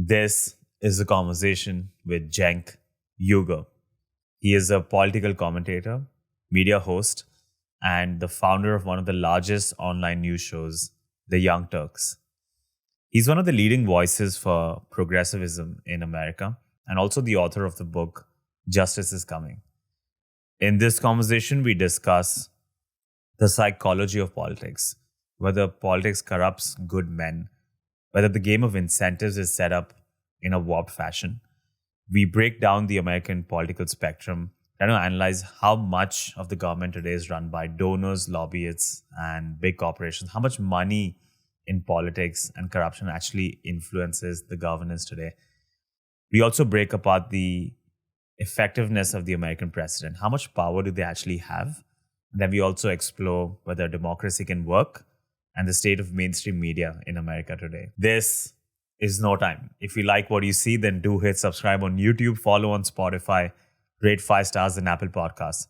This is a conversation with Cenk Uygur. He is a political commentator, media host, and the founder of one of the largest online news shows, The Young Turks. He's one of the leading voices for progressivism in America and also the author of the book, Justice is Coming. In this conversation, we discuss the psychology of politics, whether politics corrupts good men, whether the game of incentives is set up in a warped fashion. We break down the American political spectrum, trying to analyze how much of the government today is run by donors, lobbyists, and big corporations, how much money in politics and corruption actually influences the governance today. We also break apart the effectiveness of the American president. How much power do they actually have? And then we also explore whether democracy can work and the state of mainstream media in America today. This is no time. If you like what you see, then do hit subscribe on YouTube, follow on Spotify, rate 5 stars in Apple Podcasts.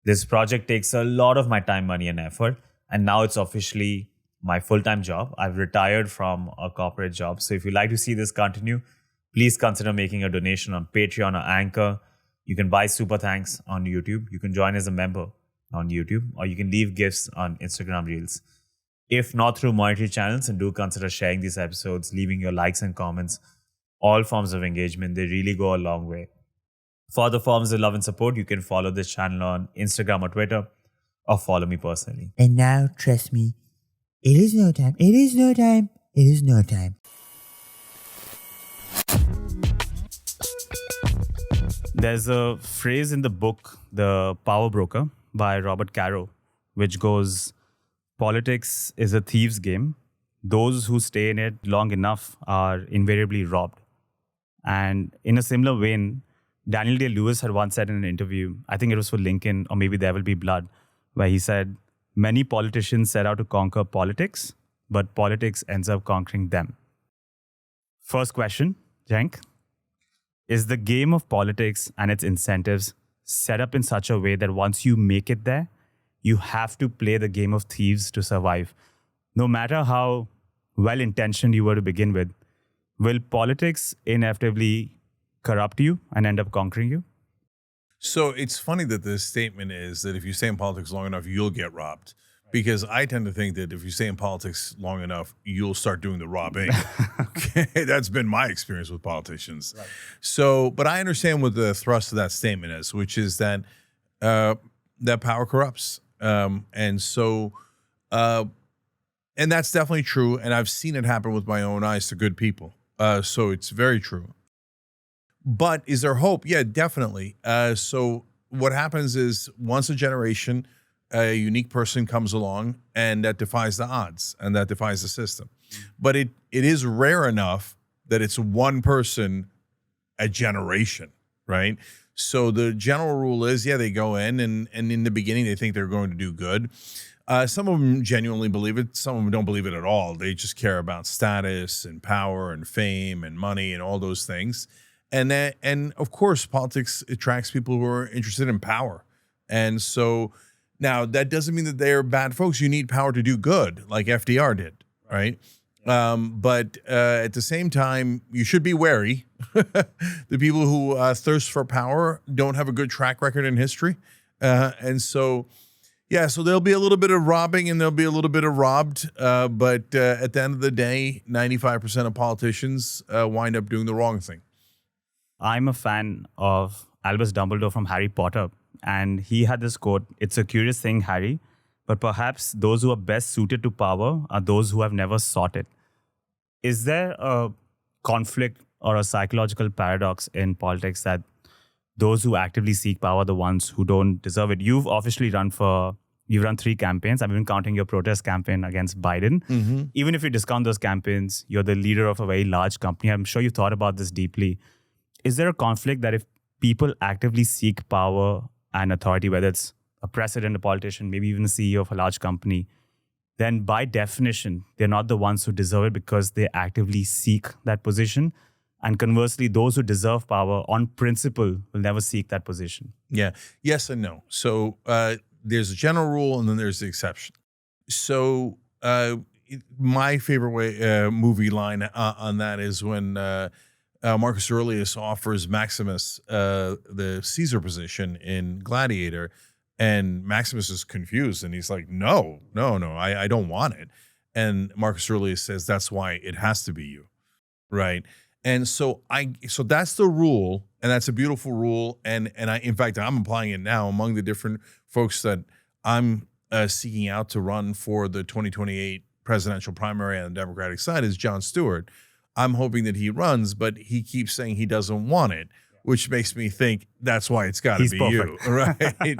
This project takes a lot of my time, money, and effort. And now it's officially my full-time job. I've retired from a corporate job. So if you'd like to see this continue, please consider making a donation on Patreon or Anchor. You can buy Super Thanks on YouTube. You can join as a member on YouTube, or you can leave gifts on Instagram Reels. If not through monetary channels, and do consider sharing these episodes, leaving your likes and comments. All forms of engagement, they really go a long way. For other forms of love and support, you can follow this channel on Instagram or Twitter, or follow me personally. And now, trust me, it is no time. It is no time. It is no time. There's a phrase in the book, The Power Broker, by Robert Caro, which goes, politics is a thief's game. Those who stay in it long enough are invariably robbed. And in a similar vein, Daniel Day-Lewis had once said in an interview, I think it was for Lincoln or maybe There Will Be Blood, where he said, many politicians set out to conquer politics, but politics ends up conquering them. First question, Cenk. Is the game of politics and its incentives set up in such a way that once you make it there, you have to play the game of thieves to survive? No matter how well-intentioned you were to begin with, will politics inevitably corrupt you and end up conquering you? So it's funny that this statement is that if you stay in politics long enough, you'll get robbed. Because I tend to think that if you stay in politics long enough, you'll start doing the robbing. Okay? That's been my experience with politicians. Right. So, but I understand what the thrust of that statement is, which is that that power corrupts. And that's definitely true. And I've seen it happen with my own eyes to good people. So it's very true. But is there hope? Yeah, definitely. So what happens is once a generation, a unique person comes along and that defies the odds and that defies the system. But it is rare enough that it's one person a generation, right? So the general rule is, yeah, they go in and in the beginning they think they're going to do good. Some of them genuinely believe it. Some of them don't believe it at all. They just care about status and power and fame and money and all those things. And of course, politics attracts people who are interested in power. And so now that doesn't mean that they're bad folks. You need power to do good, like FDR did, right? But at the same time, you should be wary. The people who thirst for power don't have a good track record in history. And so, yeah, so there'll be a little bit of robbing and there'll be a little bit of robbed. But at the end of the day, 95% of politicians wind up doing the wrong thing. I'm a fan of Albus Dumbledore from Harry Potter. And he had this quote, "It's a curious thing, Harry, but perhaps those who are best suited to power are those who have never sought it." Is there a conflict or a psychological paradox in politics that those who actively seek power are the ones who don't deserve it? You've obviously run 3 campaigns. I've been counting your protest campaign against Biden. Mm-hmm. Even if you discount those campaigns, you're the leader of a very large company. I'm sure you've thought about this deeply. Is there a conflict that if people actively seek power and authority, whether it's a president, a politician, maybe even a CEO of a large company, then by definition, they're not the ones who deserve it because they actively seek that position? And conversely, those who deserve power on principle will never seek that position. Yeah. Yes and no. So there's a general rule and then there's the exception. So my favorite movie line on that is when Marcus Aurelius offers Maximus the Caesar position in Gladiator, and Maximus is confused, and he's like, no, I don't want it. And Marcus Aurelius says, that's why it has to be you, right? And so that's the rule, and that's a beautiful rule. And in fact, I'm applying it now among the different folks that I'm seeking out to run for the 2028 presidential primary on the Democratic side is Jon Stewart. I'm hoping that he runs, but he keeps saying he doesn't want it, which makes me think that's why it's got to be perfect. you, right?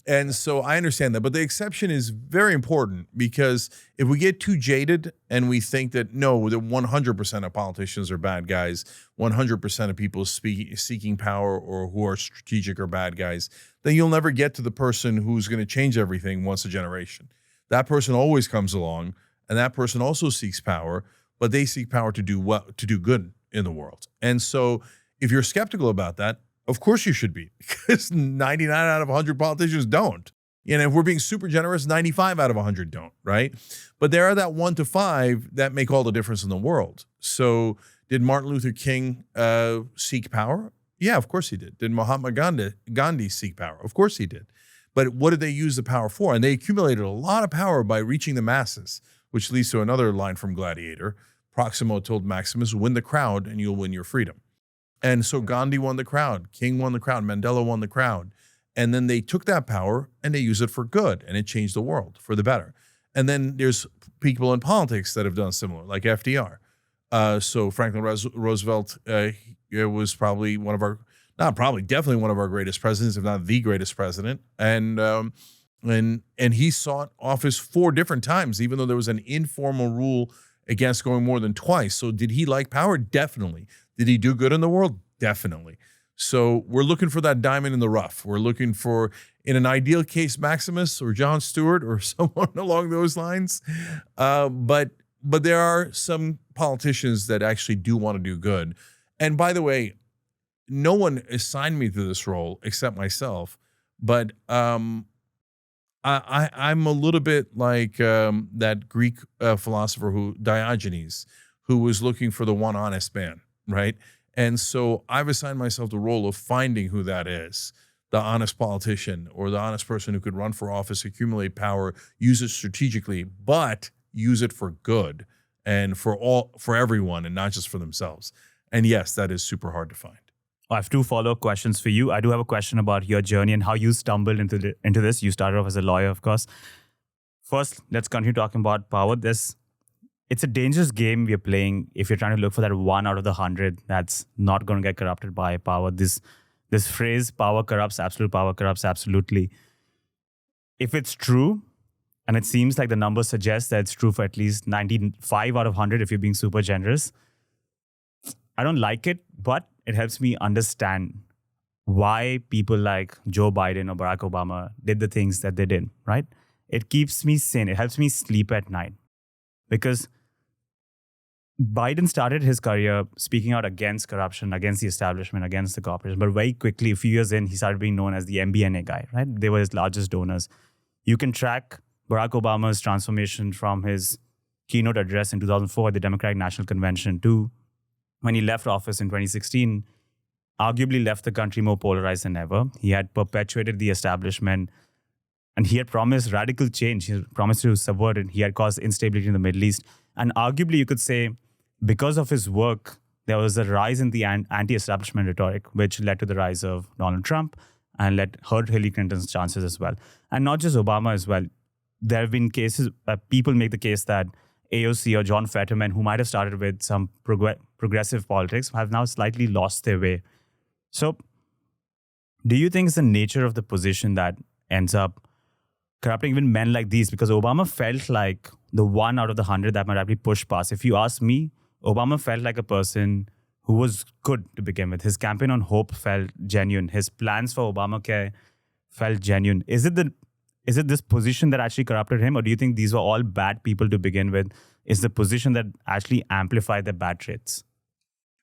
And so I understand that. But the exception is very important, because if we get too jaded and we think that, no, that 100% of politicians are bad guys, 100% of people seeking power or who are strategic are bad guys, then you'll never get to the person who's going to change everything once a generation. That person always comes along, and that person also seeks power, but they seek power to do good in the world. And so if you're skeptical about that, of course you should be, because 99 out of 100 politicians don't. And if we're being super generous, 95 out of 100 don't, right? But there are that 1 to 5 that make all the difference in the world. So did Martin Luther King seek power? Yeah, of course he did. Did Mahatma Gandhi seek power? Of course he did. But what did they use the power for? And they accumulated a lot of power by reaching the masses, which leads to another line from Gladiator. Proximo told Maximus, win the crowd and you'll win your freedom. And so Gandhi won the crowd, King won the crowd, Mandela won the crowd. And then they took that power and they used it for good, and it changed the world for the better. And then there's people in politics that have done similar, like FDR. So Franklin Roosevelt was probably definitely one of our greatest presidents, if not the greatest president. And he sought office 4 different times, even though there was an informal rule against going more than twice. So did he like power? Definitely. Did he do good in the world? Definitely. So we're looking for that diamond in the rough. We're looking for, in an ideal case, Maximus or Jon Stewart or someone along those lines. But there are some politicians that actually do want to do good. And by the way, no one assigned me to this role except myself. But I'm a little bit like that Greek philosopher Diogenes, who was looking for the one honest man, right? And so I've assigned myself the role of finding who that is, the honest politician or the honest person who could run for office, accumulate power, use it strategically, but use it for good and for everyone and not just for themselves. And yes, that is super hard to find. I have 2 follow-up questions for you. I do have a question about your journey and how you stumbled into this. You started off as a lawyer, of course. First, let's continue talking about power. It's a dangerous game we're playing if you're trying to look for that 1 out of the 100 that's not going to get corrupted by power. This phrase, power corrupts absolutely. If it's true, and it seems like the numbers suggest that it's true for at least 95 out of 100 if you're being super generous, I don't like it, but it helps me understand why people like Joe Biden or Barack Obama did the things that they did, right? It keeps me sane. It helps me sleep at night. Because Biden started his career speaking out against corruption, against the establishment, against the corporation. But very quickly, a few years in, he started being known as the MBNA guy, right? They were his largest donors. You can track Barack Obama's transformation from his keynote address in 2004 at the Democratic National Convention to when he left office in 2016, arguably left the country more polarized than ever. He had perpetuated the establishment, and he had promised radical change. He had promised to subvert it. He had caused instability in the Middle East. And arguably, you could say, because of his work, there was a rise in the anti-establishment rhetoric, which led to the rise of Donald Trump and hurt Hillary Clinton's chances as well. And not just Obama as well. There have been cases, people make the case that AOC or John Fetterman, who might have started with some progressive politics, have now slightly lost their way. So, do you think it's the nature of the position that ends up corrupting even men like these? Because Obama felt like the 1 out of the 100 that might actually push past. If you ask me, Obama felt like a person who was good to begin with. His campaign on hope felt genuine. His plans for Obamacare felt genuine. Is it this position that actually corrupted him, or do you think these were all bad people to begin with? Is the position that actually amplified their bad traits?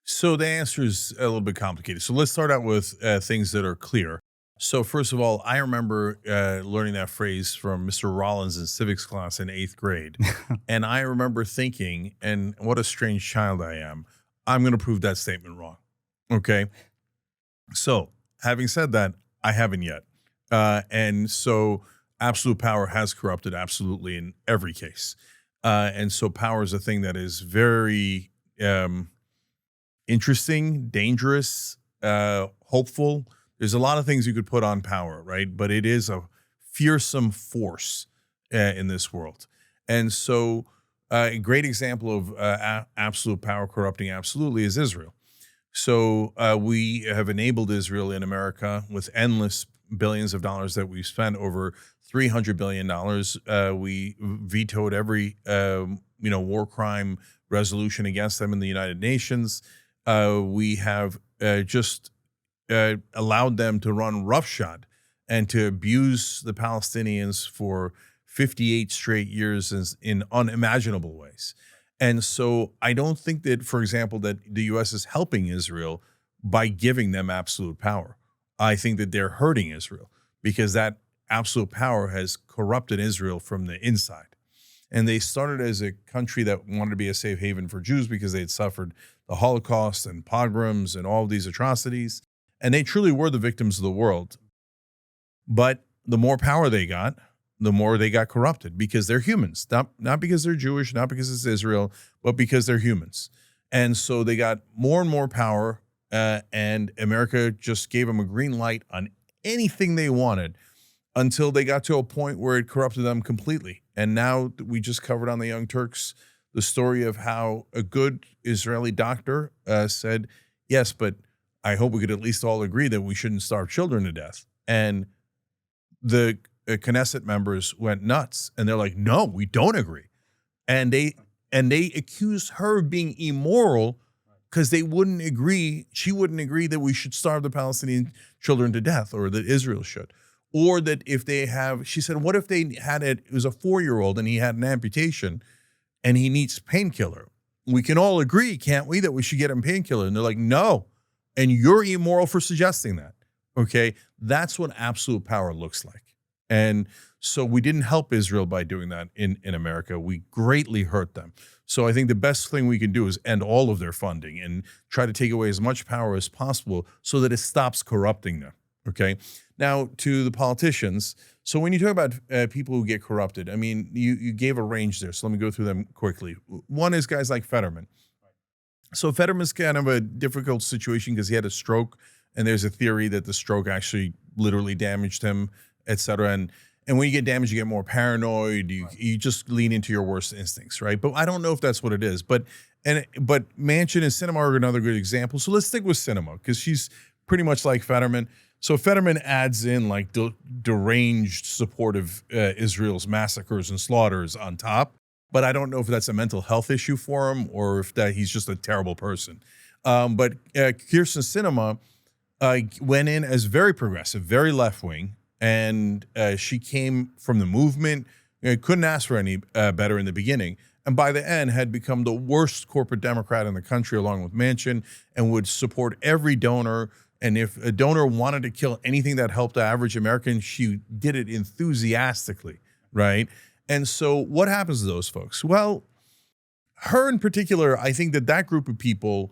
So the answer is a little bit complicated. So let's start out with things that are clear. So first of all, I remember learning that phrase from Mr. Rollins in civics class in 8th grade. And I remember thinking, and what a strange child I am, I'm going to prove that statement wrong, Okay. So, having said that, I haven't yet. And so absolute power has corrupted absolutely in every case. And so power is a thing that is very interesting, dangerous, hopeful. There's a lot of things you could put on power, right? But it is a fearsome force in this world. And so a great example of absolute power corrupting absolutely is Israel. So we have enabled Israel in America with endless billions of dollars that we've spent, over $300 billion. We vetoed every war crime resolution against them in the United Nations. We have just allowed them to run roughshod and to abuse the Palestinians for 58 straight years in unimaginable ways. And so I don't think that, for example, that the U.S. is helping Israel by giving them absolute power. I think that they're hurting Israel because that absolute power has corrupted Israel from the inside. And they started as a country that wanted to be a safe haven for Jews because they had suffered the Holocaust and pogroms and all of these atrocities. And they truly were the victims of the world. But the more power they got, the more they got corrupted because they're humans, not because they're Jewish, not because it's Israel, but because they're humans. And so they got more and more power, and America just gave them a green light on anything they wanted until they got to a point where it corrupted them completely. And now we just covered on the Young Turks the story of how a good Israeli doctor said, yes, but I hope we could at least all agree that we shouldn't starve children to death. And the Knesset members went nuts, and they're like, no, we don't agree. And they accused her of being immoral because she wouldn't agree that we should starve the Palestinian children to death, or that Israel should. Or that if they have, she said, what if they had it was a 4-year-old and he had an amputation and he needs painkiller? We can all agree, can't we, that we should get him painkiller? And they're like, no. And you're immoral for suggesting that. Okay. That's what absolute power looks like. And so we didn't help Israel by doing that in America. We greatly hurt them. So I think the best thing we can do is end all of their funding and try to take away as much power as possible so that it stops corrupting them. Okay. Now to the politicians. So when you talk about people who get corrupted, I mean, you gave a range there. So let me go through them quickly. One is guys like Fetterman. So Fetterman's kind of a difficult situation because he had a stroke, and there's a theory that the stroke actually literally damaged him, et cetera. And when you get damaged, you get more paranoid. You just lean into your worst instincts, right? But I don't know if that's what it is. But Manchin and Sinema are another good example. So let's stick with Sinema because she's pretty much like Fetterman. So Fetterman adds in like deranged support of Israel's massacres and slaughters on top. But I don't know if that's a mental health issue for him or if that he's just a terrible person. But Kyrsten Sinema went in as very progressive, very left-wing. And she came from the movement, couldn't ask for any better in the beginning. And by the end had become the worst corporate Democrat in the country along with Manchin, and would support every donor. And if a donor wanted to kill anything that helped the average American, she did it enthusiastically, right? And so what happens to those folks? Well, her in particular, I think that group of people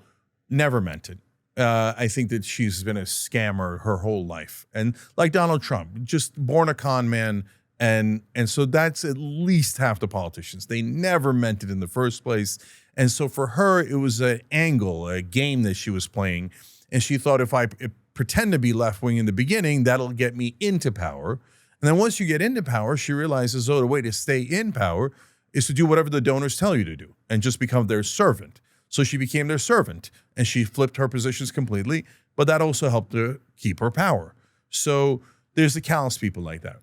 never meant it. I think that she's been a scammer her whole life. And like Donald Trump, just born a con man. And so that's at least half the politicians. They never meant it in the first place. And so for her, it was an angle, a game that she was playing. And she thought, if I pretend to be left-wing in the beginning, that'll get me into power. And then once you get into power, she realizes, the way to stay in power is to do whatever the donors tell you to do and just become their servant. So she became their servant, and she flipped her positions completely, but that also helped her keep her power. So there's the callous people like that.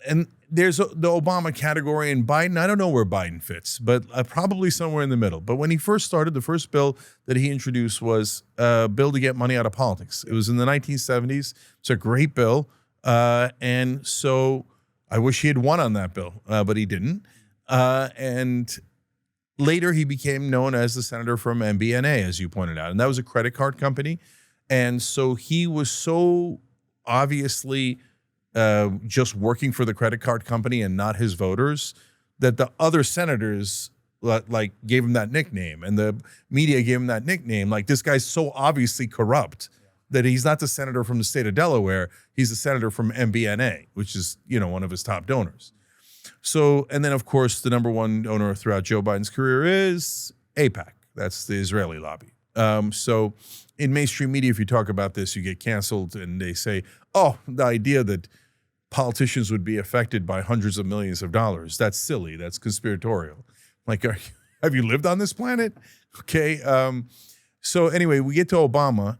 And there's the Obama category, and Biden, I don't know where Biden fits, but probably somewhere in the middle. But when he first started, the first bill that he introduced was a bill to get money out of politics. It was in the 1970s. It's a great bill. And so I wish he had won on that bill, but he didn't. And later, he became known as the senator from MBNA, as you pointed out, and that was a credit card company. And so he was so obviously just working for the credit card company and not his voters that the other senators like gave him that nickname, and the media gave him that nickname. Like, this guy's so obviously corrupt that he's not the senator from the state of Delaware. He's the senator from MBNA, which is, one of his top donors. So, and then of course, the number one donor throughout Joe Biden's career is AIPAC. That's the Israeli lobby. So in mainstream media, if you talk about this, you get canceled, and they say, oh, the idea that politicians would be affected by hundreds of millions of dollars, that's silly, that's conspiratorial. Like, have you lived on this planet? Okay. So anyway, we get to Obama.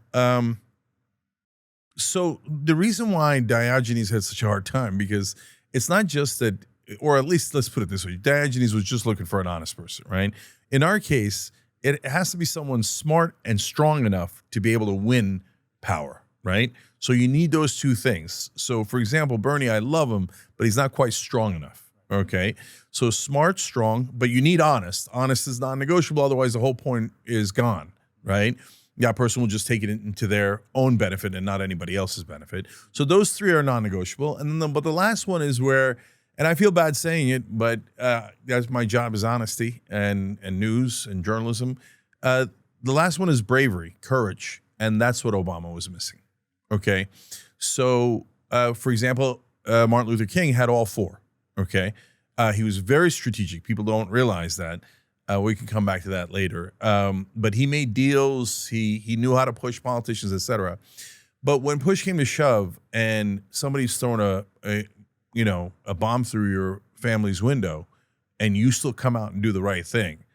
So the reason why Diogenes had such a hard time, because it's not just that, or at least let's put it this way, Diogenes was just looking for an honest person, right? In our case, it has to be someone smart and strong enough to be able to win power, right? So you need those two things. So for example, Bernie, I love him, but he's not quite strong enough, okay? So smart, strong, but you need honest. Honest is non-negotiable, otherwise the whole point is gone, right? That person will just take it into their own benefit and not anybody else's benefit. So those three are non-negotiable. And then but the last one is where, and I feel bad saying it, but that's my job, is honesty and news and journalism. The last one is bravery, courage, and that's what Obama was missing. Okay, so for example, Martin Luther King had all four. Okay, he was very strategic. People don't realize that. We can come back to that later. But he made deals. He knew how to push politicians, etc. But when push came to shove, and somebody's thrown a bomb through your family's window, and you still come out and do the right thing,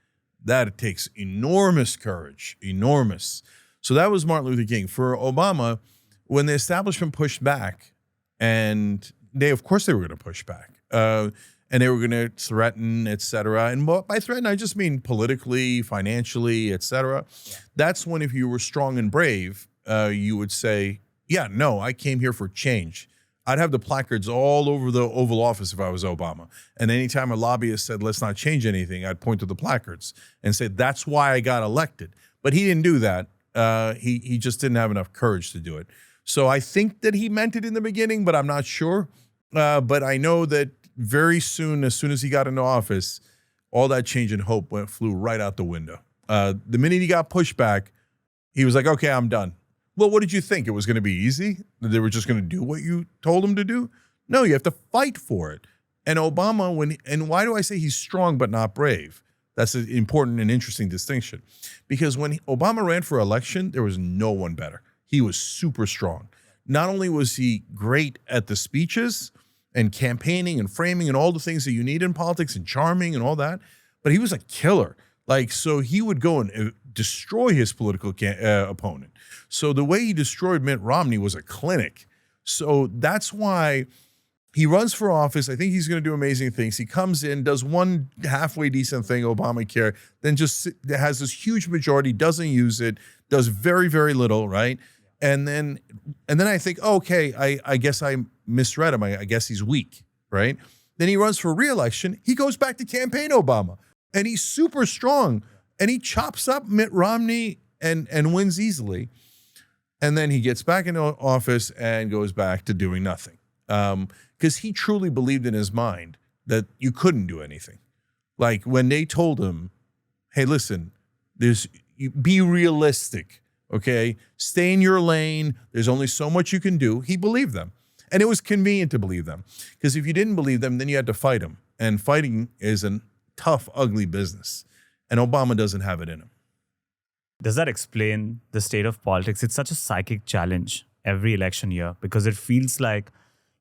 that takes enormous courage, enormous. So that was Martin Luther King. For Obama, when the establishment pushed back, and of course they were going to push back, and they were going to threaten, et cetera. And by threaten, I just mean politically, financially, et cetera. Yeah. That's when, if you were strong and brave, you would say, yeah, no, I came here for change. I'd have the placards all over the Oval Office if I was Obama. And anytime a lobbyist said, let's not change anything, I'd point to the placards and say, that's why I got elected. But he didn't do that. He just didn't have enough courage to do it. So I think that he meant it in the beginning, but I'm not sure. But I know that very soon, as he got into office, all that change and hope flew right out the window. The minute he got pushed back, he was like, okay, I'm done. Well, what did you think? It was going to be easy? That they were just going to do what you told them to do? No, you have to fight for it. And Obama, and why do I say he's strong but not brave? That's an important and interesting distinction. Because when Obama ran for election, there was no one better. He was super strong. Not only was he great at the speeches and campaigning and framing and all the things that you need in politics and charming and all that, but he was a killer. Like, so he would go and destroy his political opponent. So the way he destroyed Mitt Romney was a clinic. So that's why he runs for office. I think he's going to do amazing things. He comes in, does one halfway decent thing, Obamacare, then just has this huge majority, doesn't use it, does very, very little, right? And then I think, okay, I guess I misread him. I guess he's weak, right? Then he runs for re-election. He goes back to campaign Obama, and he's super strong, and he chops up Mitt Romney and wins easily. And then he gets back into office and goes back to doing nothing. Because he truly believed in his mind that you couldn't do anything. Like when they told him, hey, listen, be realistic, okay? Stay in your lane. There's only so much you can do. He believed them. And it was convenient to believe them. Because if you didn't believe them, then you had to fight them. And fighting is a tough, ugly business. And Obama doesn't have it in him. Does that explain the state of politics? It's such a psychic challenge every election year because it feels like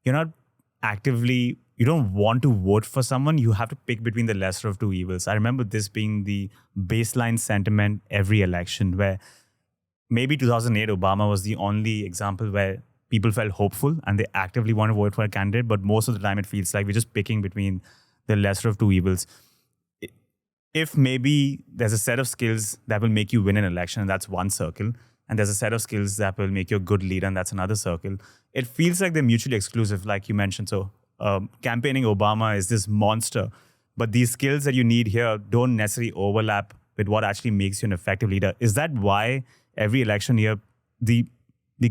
you're not actively, you don't want to vote for someone. You have to pick between the lesser of two evils. I remember this being the baseline sentiment every election, where maybe 2008 Obama was the only example where people felt hopeful and they actively want to vote for a candidate. But most of the time it feels like we're just picking between the lesser of two evils. If maybe there's a set of skills that will make you win an election, and that's one circle, and there's a set of skills that will make you a good leader, and that's another circle, it feels like they're mutually exclusive, like you mentioned. So campaigning Obama is this monster, but these skills that you need here don't necessarily overlap with what actually makes you an effective leader. Is that why every election year, the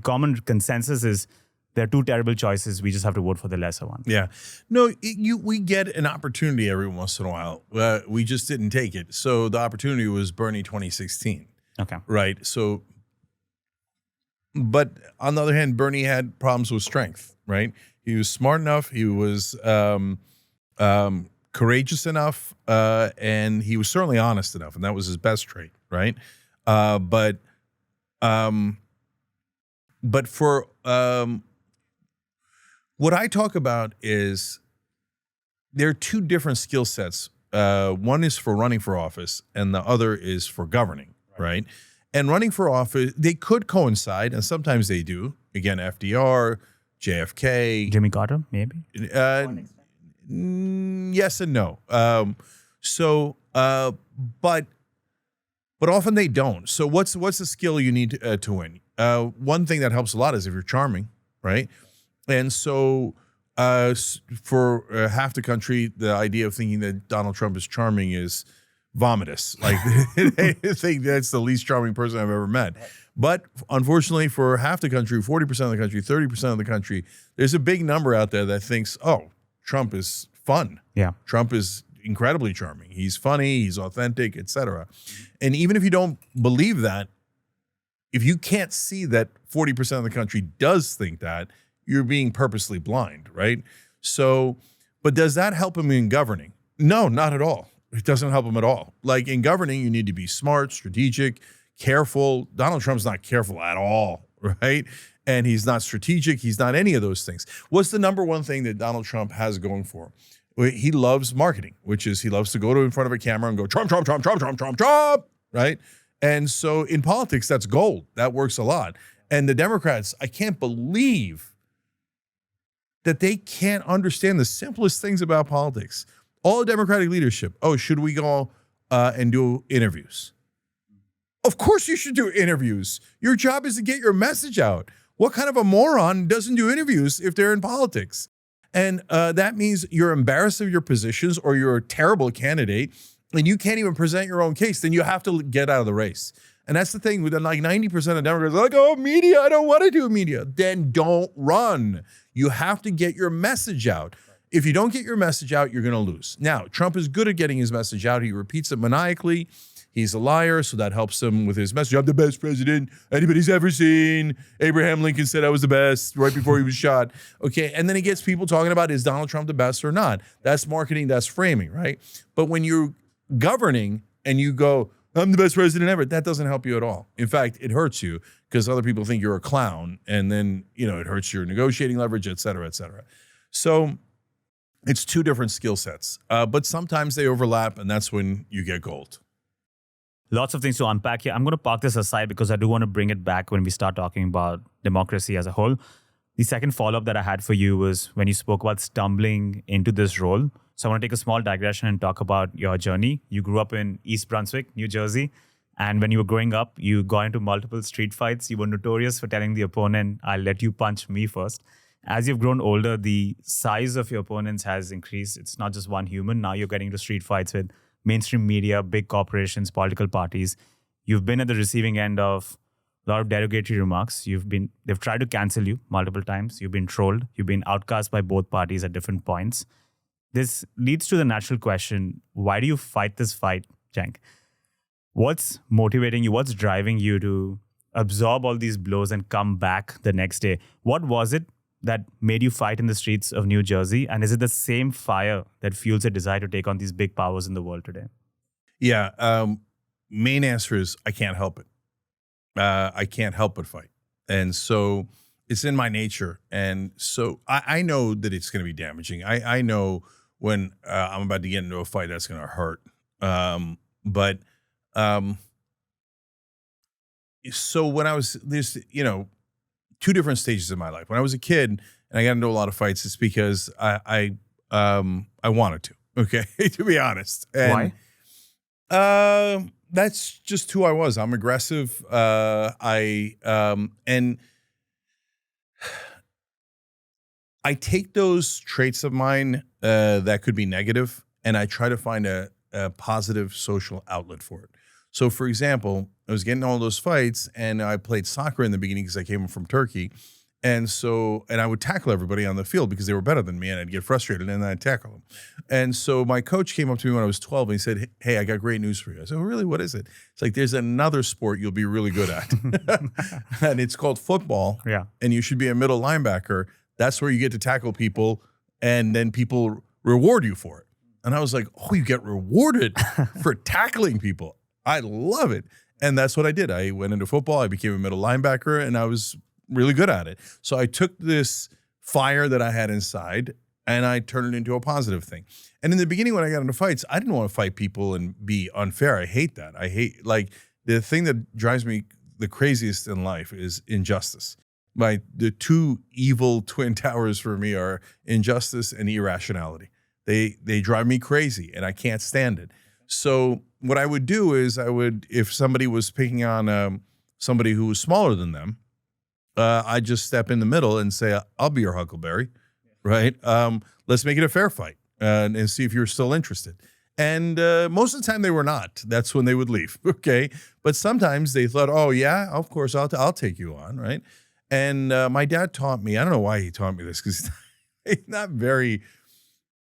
common consensus is there are two terrible choices. We just have to vote for the lesser one. Yeah. No, we get an opportunity every once in a while. We just didn't take it. So the opportunity was Bernie 2016. Okay. Right. So, but on the other hand, Bernie had problems with strength, right? He was smart enough. He was courageous enough, and he was certainly honest enough, and that was his best trait, right? But for what I talk about is there are two different skill sets. One is for running for office, and the other is for governing, right? And running for office, they could coincide, and sometimes they do. Again, FDR, JFK, Jimmy Carter, maybe. Yes and no. But often they don't. So what's the skill you need to win? One thing that helps a lot is if you're charming, right? And so for half the country, the idea of thinking that Donald Trump is charming is vomitous. Like they think that's the least charming person I've ever met. But unfortunately for half the country, 40% of the country, 30% of the country, there's a big number out there that thinks, oh, Trump is fun. Yeah. Trump is incredibly charming. He's funny, he's authentic, etc. And even if you don't believe that, if you can't see that 40% of the country does think that, you're being purposely blind, right? So, but does that help him in governing? No, not at all. It doesn't help him at all. Like in governing, you need to be smart, strategic, careful. Donald Trump's not careful at all, right? And he's not strategic. He's not any of those things. What's the number one thing that Donald Trump has going for him? He loves marketing, which is he loves to go to in front of a camera and go, Trump, Trump, Trump, Trump, Trump, Trump, Trump, right? And so in politics, that's gold. That works a lot. And the Democrats, I can't believe that they can't understand the simplest things about politics. All Democratic leadership, oh, should we go and do interviews? Of course you should do interviews. Your job is to get your message out. What kind of a moron doesn't do interviews if they're in politics? And that means you're embarrassed of your positions or you're a terrible candidate and you can't even present your own case. Then you have to get out of the race. And that's the thing with like 90% of Democrats are like, oh, media, I don't want to do media. Then don't run. You have to get your message out. If you don't get your message out, you're going to lose. Now, Trump is good at getting his message out. He repeats it maniacally. He's a liar, so that helps him with his message. I'm the best president anybody's ever seen. Abraham Lincoln said I was the best right before he was shot. Okay, and then he gets people talking about, is Donald Trump the best or not? That's marketing, that's framing, right? But when you're governing and you go, I'm the best president ever, that doesn't help you at all. In fact, it hurts you because other people think you're a clown, and then, you know, it hurts your negotiating leverage, et cetera, et cetera. So it's two different skill sets, but sometimes they overlap, and that's when you get gold. Lots of things to unpack here. I'm going to park this aside because I do want to bring it back when we start talking about democracy as a whole. The second follow-up that I had for you was when you spoke about stumbling into this role. So I want to take a small digression and talk about your journey. You grew up in East Brunswick, New Jersey. And when you were growing up, you got into multiple street fights. You were notorious for telling the opponent, I'll let you punch me first. As you've grown older, the size of your opponents has increased. It's not just one human. Now you're getting into street fights with mainstream media, big corporations, political parties. You've been at the receiving end of a lot of derogatory remarks. They've tried to cancel you multiple times. You've been trolled. You've been outcast by both parties at different points. This leads to the natural question, why do you fight this fight, Cenk? What's motivating you? What's driving you to absorb all these blows and come back the next day? What was it that made you fight in the streets of New Jersey? And is it the same fire that fuels a desire to take on these big powers in the world today? Yeah. Main answer is I can't help it. I can't help but fight. And so it's in my nature. And so I know that it's going to be damaging. I know when I'm about to get into a fight, that's going to hurt. So when I was, there's, two different stages of my life. When I was a kid and I got into a lot of fights, it's because I wanted to, okay, to be honest. And, why? That's just who I was. I'm aggressive. And I take those traits of mine that could be negative, and I try to find a positive social outlet for it. So, for example, I was getting all those fights, and I played soccer in the beginning because I came from Turkey, And I would tackle everybody on the field because they were better than me, and I'd get frustrated, and then I'd tackle them. And so my coach came up to me when I was 12, and he said, "Hey, I got great news for you." I said, "Oh, really? What is it?" It's like, there's another sport you'll be really good at. And it's called football. Yeah. And you should be a middle linebacker. That's where you get to tackle people, and then people reward you for it. And I was like, oh, you get rewarded for tackling people. I love it. And that's what I did. I went into football. I became a middle linebacker, and I was really good at it. So I took this fire that I had inside, and I turned it into a positive thing. And in the beginning, when I got into fights, I didn't want to fight people and be unfair. I hate that. Like, the thing that drives me the craziest in life is injustice. The two evil twin towers for me are injustice and irrationality. They drive me crazy, and I can't stand it. So what I would do is if somebody was picking on somebody who was smaller than them, I'd just step in the middle and say, I'll be your Huckleberry, right? Let's make it a fair fight and see if you're still interested. And most of the time they were not. That's when they would leave, okay? But sometimes they thought, oh, yeah, of course, I'll take you on, right? And my dad taught me, I don't know why he taught me this, because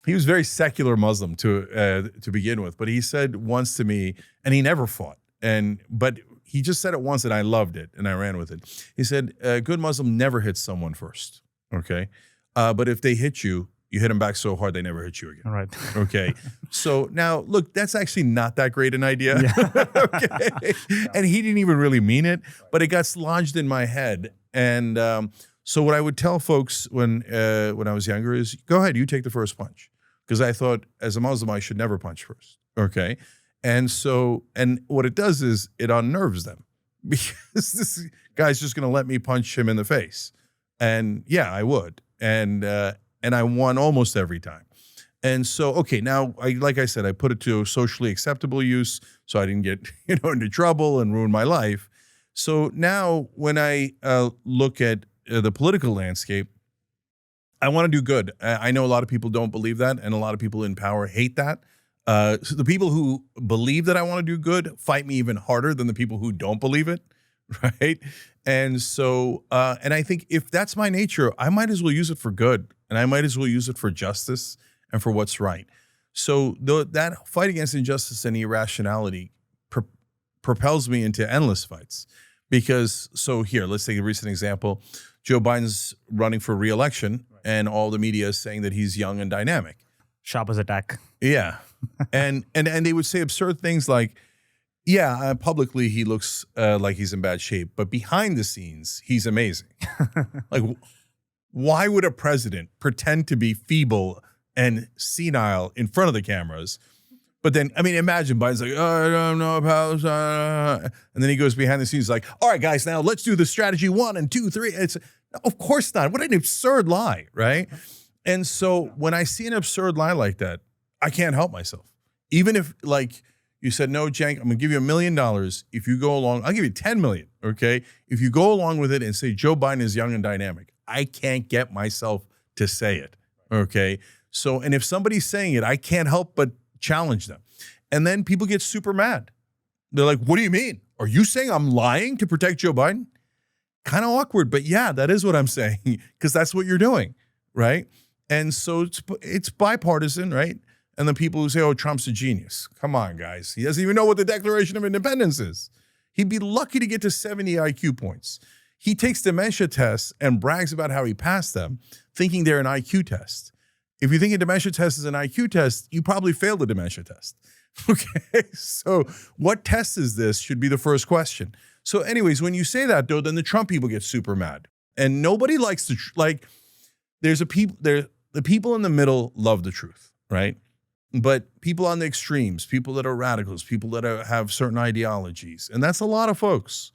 he was very secular Muslim to begin with, but he said once to me, and he never fought, but he just said it once, and I loved it, and I ran with it. He said, a good Muslim never hits someone first, okay? But if they hit you, you hit them back so hard they never hit you again. All right. Okay. So now, look, that's actually not that great an idea. Yeah. Okay. And he didn't even really mean it, but it got lodged in my head. And so what I would tell folks when I was younger is, go ahead, you take the first punch. Because I thought, as a Muslim, I should never punch first. Okay. And what it does is it unnerves them, because this guy's just going to let me punch him in the face. And yeah, I would. And I won almost every time. And so, okay, now, like I said, I put it to socially acceptable use so I didn't get into trouble and ruin my life. So now when I look at the political landscape, I want to do good. I know a lot of people don't believe that, and a lot of people in power hate that. So the people who believe that I want to do good fight me even harder than the people who don't believe it, right? And so, and I think if that's my nature, I might as well use it for good, and I might as well use it for justice and for what's right. So that fight against injustice and irrationality propels me into endless fights. Because, so here, let's take a recent example. Joe Biden's running for re-election, and all the media is saying that he's young and dynamic. Sharp as a tack. Yeah. and they would say absurd things like, yeah, publicly he looks like he's in bad shape, but behind the scenes, he's amazing. Like, why would a president pretend to be feeble and senile in front of the cameras? But then, I mean, imagine Biden's like, oh, I don't know about, and then he goes behind the scenes like, all right, guys, now let's do the strategy 1 and 2, 3. It's, of course not. What an absurd lie, right? And so when I see an absurd lie like that, I can't help myself. Even if, like, you said, no, Cenk, I'm going to give you $1 million. If you go along, I'll give you 10 million, okay? If you go along with it and say Joe Biden is young and dynamic, I can't get myself to say it, okay? So, and if somebody's saying it, I can't help but challenge them. And then people get super mad. They're like, what do you mean? Are you saying I'm lying to protect Joe Biden? Kind of awkward, but yeah, that is what I'm saying, because that's what you're doing, right? And so it's bipartisan, right? And the people who say, oh, Trump's a genius. Come on, guys. He doesn't even know what the Declaration of Independence is. He'd be lucky to get to 70 IQ points. He takes dementia tests and brags about how he passed them, thinking they're an IQ test. If you think a dementia test is an IQ test, you probably failed the dementia test. Okay, so what test is this should be the first question. So anyways, when you say that, though, then the Trump people get super mad. And nobody likes the, the people in the middle love the truth, right? But people on the extremes, people that are radicals, people that have certain ideologies, and that's a lot of folks,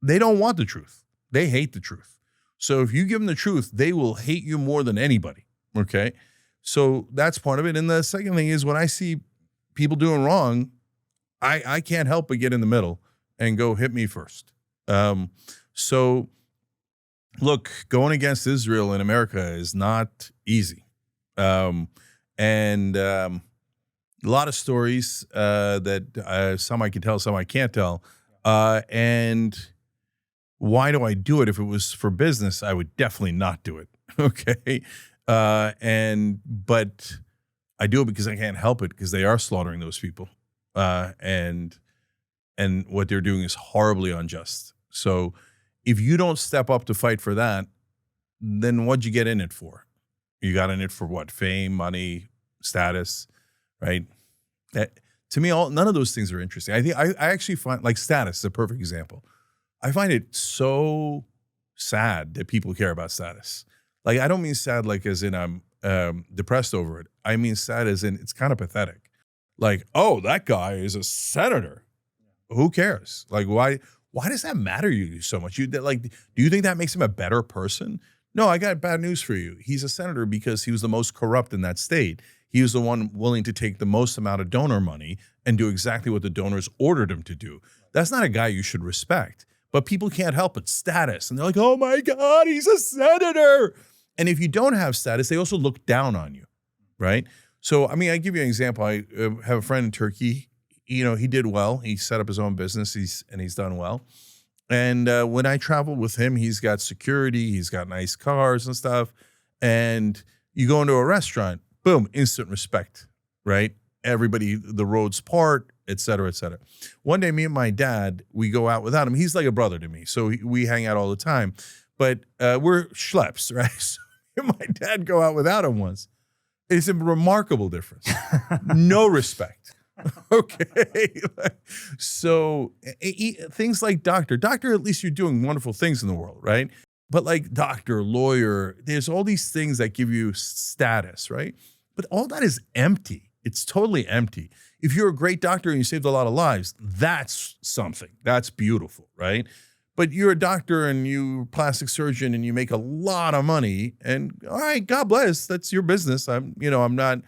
they don't want the truth. They hate the truth. So if you give them the truth, they will hate you more than anybody, okay? So that's part of it. And the second thing is, when I see people doing wrong, I can't help but get in the middle and go, hit me first. So look, going against Israel in America is not easy. And a lot of stories that some I can tell, some I can't tell. And Why do I do it? If it was for business, I would definitely not do it. Okay. But I do it because I can't help it, because they are slaughtering those people. And what they're doing is horribly unjust. So if you don't step up to fight for that, then what'd you get in it for? You got in it for what? Fame, money, status, right? To me, none of those things are interesting. I actually find, like, status is a perfect example. I find it so sad that people care about status. Like, I don't mean sad like as in I'm depressed over it. I mean sad as in it's kind of pathetic. Like, oh, that guy is a senator. Who cares? Like, why does that matter to you so much? Do you think that makes him a better person? No, I got bad news for you. He's a senator because he was the most corrupt in that state. He was the one willing to take the most amount of donor money and do exactly what the donors ordered him to do. That's not a guy you should respect. But people can't help it. Status. And they're like, oh my God, he's a senator. And if you don't have status, they also look down on you, right? So, I mean, I give you an example. I have a friend in Turkey. You know, he did well. He set up his own business. He's done well. And when I travel with him, he's got security. He's got nice cars and stuff. And you go into a restaurant, boom, instant respect, right? Everybody, the roads part, et cetera, et cetera. One day, me and my dad, we go out without him. He's like a brother to me, so we hang out all the time. But we're schleps, right? So me and my dad go out without him once. It's a remarkable difference. No respect. Okay. So things like doctor, at least you're doing wonderful things in the world, right? But like doctor, lawyer, there's all these things that give you status, right? But all that is empty. It's totally empty. If you're a great doctor and you saved a lot of lives, that's something. That's beautiful, right? But you're a doctor and you're a plastic surgeon and you make a lot of money, and all right, God bless, that's your business. I'm not,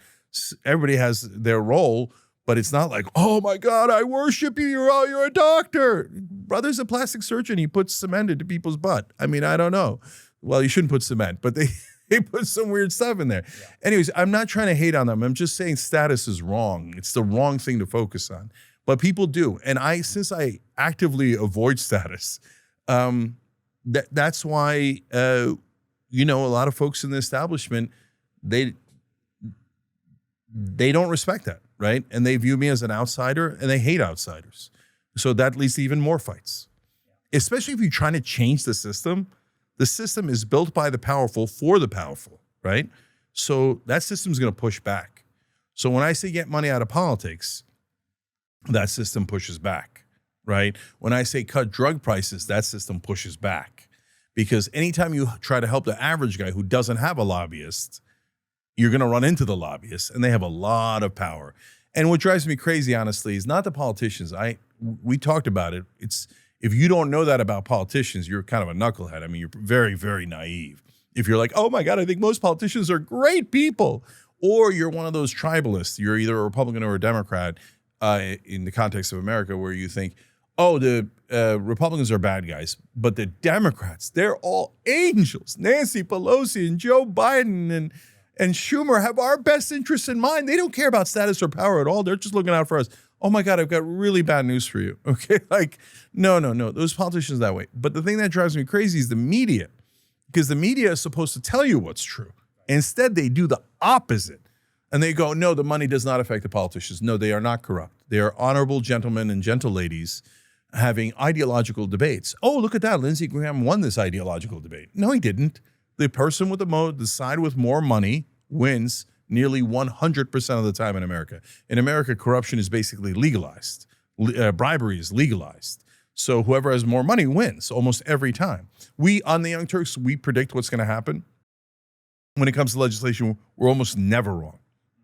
everybody has their role, but it's not like, oh my God, I worship you, you're a doctor. Brother's a plastic surgeon, he puts cement into people's butt. I mean, I don't know. Well, you shouldn't put cement, but they put some weird stuff in there. Yeah. Anyways, I'm not trying to hate on them. I'm just saying status is wrong. It's the wrong thing to focus on. But people do. And since I actively avoid status, that's why, a lot of folks in the establishment, they don't respect that, right? And they view me as an outsider, and they hate outsiders. So that leads to even more fights. Especially if you're trying to change the system. The system is built by the powerful for the powerful, right? So that system's going to push back. So when I say get money out of politics, that system pushes back, right? When I say cut drug prices, that system pushes back. Because anytime you try to help the average guy who doesn't have a lobbyist, you're going to run into the lobbyists, and they have a lot of power. And what drives me crazy, honestly, is not the politicians. We talked about it. If you don't know that about politicians, you're kind of a knucklehead. I mean, you're very, very naive. If you're like, oh my God, I think most politicians are great people, or you're one of those tribalists, you're either a Republican or a Democrat in the context of America, where you think, oh, the Republicans are bad guys, but the Democrats, they're all angels. Nancy Pelosi and Joe Biden and Schumer have our best interests in mind. They don't care about status or power at all. They're just looking out for us. Oh my God, I've got really bad news for you. Okay, like, no. Those politicians that way. But the thing that drives me crazy is the media, because the media is supposed to tell you what's true. Instead, they do the opposite. And they go, no, the money does not affect the politicians. No, they are not corrupt. They are honorable gentlemen and gentle ladies having ideological debates. Oh, look at that. Lindsey Graham won this ideological debate. No, he didn't. The person with the side with more money wins nearly 100% of the time in America. In America, corruption is basically legalized. Bribery is legalized. So whoever has more money wins almost every time. We, on the Young Turks, we predict what's going to happen. When it comes to legislation, we're almost never wrong.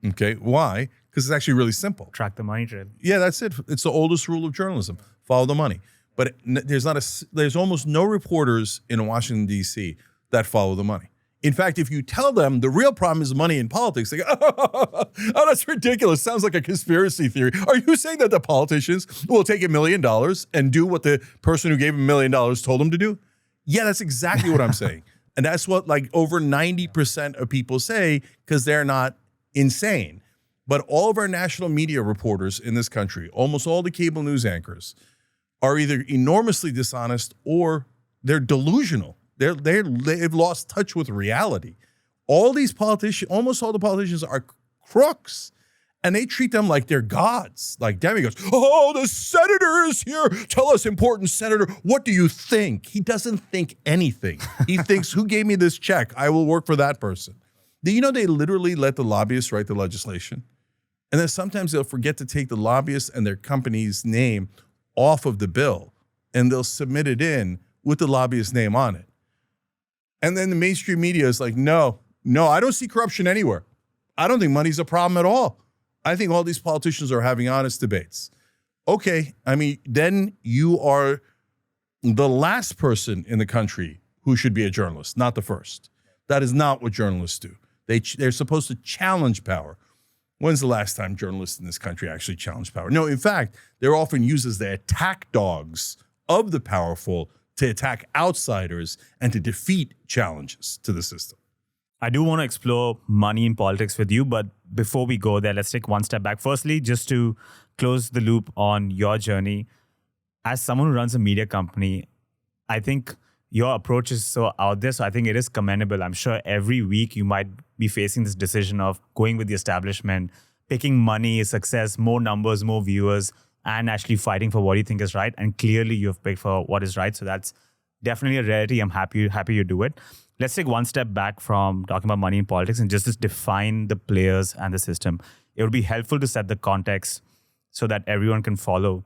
Okay, why? Because it's actually really simple. Track the money trail. Yeah, that's it. It's the oldest rule of journalism. Follow the money. But there's almost no reporters in Washington, D.C. that follow the money. In fact, if you tell them the real problem is money in politics, they go, oh, that's ridiculous. Sounds like a conspiracy theory. Are you saying that the politicians will take $1 million and do what the person who gave them $1 million told them to do? Yeah, that's exactly what I'm saying. And that's what like over 90% of people say, because they're not insane. But all of our national media reporters in this country, almost all the cable news anchors, are either enormously dishonest or They're delusional. They've lost touch with reality. Almost all the politicians are crooks. And they treat them like they're gods, like demigods. Oh, the senator is here. Tell us, important senator, what do you think? He doesn't think anything. He thinks, who gave me this check? I will work for that person. Do you know they literally let the lobbyists write the legislation? And then sometimes they'll forget to take the lobbyists and their company's name off of the bill, and they'll submit it in with the lobbyist's name on it. And then the mainstream media is like, no, I don't see corruption anywhere. I don't think money's a problem at all. I think all these politicians are having honest debates. Okay, I mean, then you are the last person in the country who should be a journalist, not the first. That is not what journalists do. They're supposed to challenge power. When's the last time journalists in this country actually challenged power? No, in fact, they're often used as the attack dogs of the powerful to attack outsiders and to defeat challenges to the system. I do want to explore money in politics with you, but before we go there, let's take one step back. Firstly, just to close the loop on your journey, as someone who runs a media company, I think your approach is so out there, so I think it is commendable. I'm sure every week you might be facing this decision of going with the establishment, picking money, success, more numbers, more viewers, and actually fighting for what you think is right. And clearly you've picked for what is right, so that's definitely a rarity. I'm happy you do it. Let's take one step back from talking about money in politics and just define the players and the system. It would be helpful to set the context so that everyone can follow.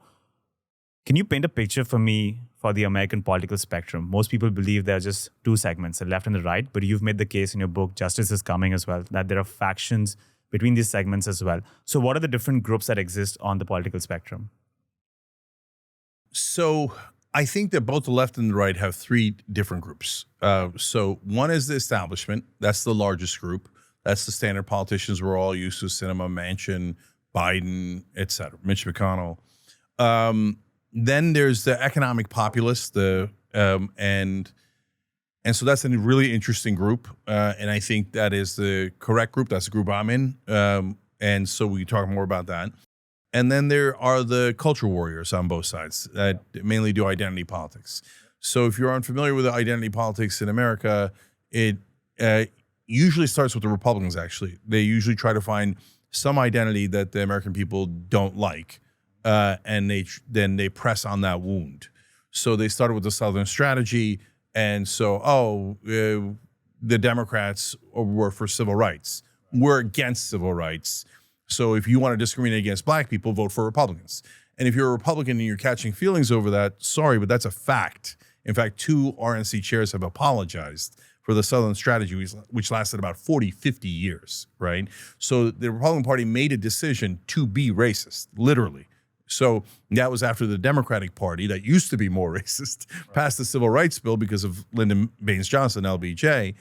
Can you paint a picture for me for the American political spectrum? Most people believe there are just two segments, the left and the right, but you've made the case in your book, Justice is Coming as well, that there are factions between these segments as well. So what are the different groups that exist on the political spectrum? So I think that both the left and the right have three different groups. So one is the establishment. That's the largest group. That's the standard politicians we're all used to: Sinema, Manchin, Biden, et cetera, Mitch McConnell. Then there's the economic populists, and so that's a really interesting group. And I think that is the correct group. That's the group I'm in. And so we talk more about that. And then there are the culture warriors on both sides that mainly do identity politics. So if you're unfamiliar with identity politics in America, it usually starts with the Republicans, actually. They usually try to find some identity that the American people don't like, and then they press on that wound. So they started with the Southern strategy, and so, the Democrats were for civil rights. We're against civil rights. So if you want to discriminate against black people, vote for Republicans. And if you're a Republican and you're catching feelings over that, sorry, but that's a fact. In fact, 2 RNC chairs have apologized for the Southern strategy, which lasted about 40, 50 years, right? So the Republican Party made a decision to be racist, literally. So that was after the Democratic Party, that used to be more racist, passed the Civil Rights Bill because of Lyndon Baines Johnson, LBJ.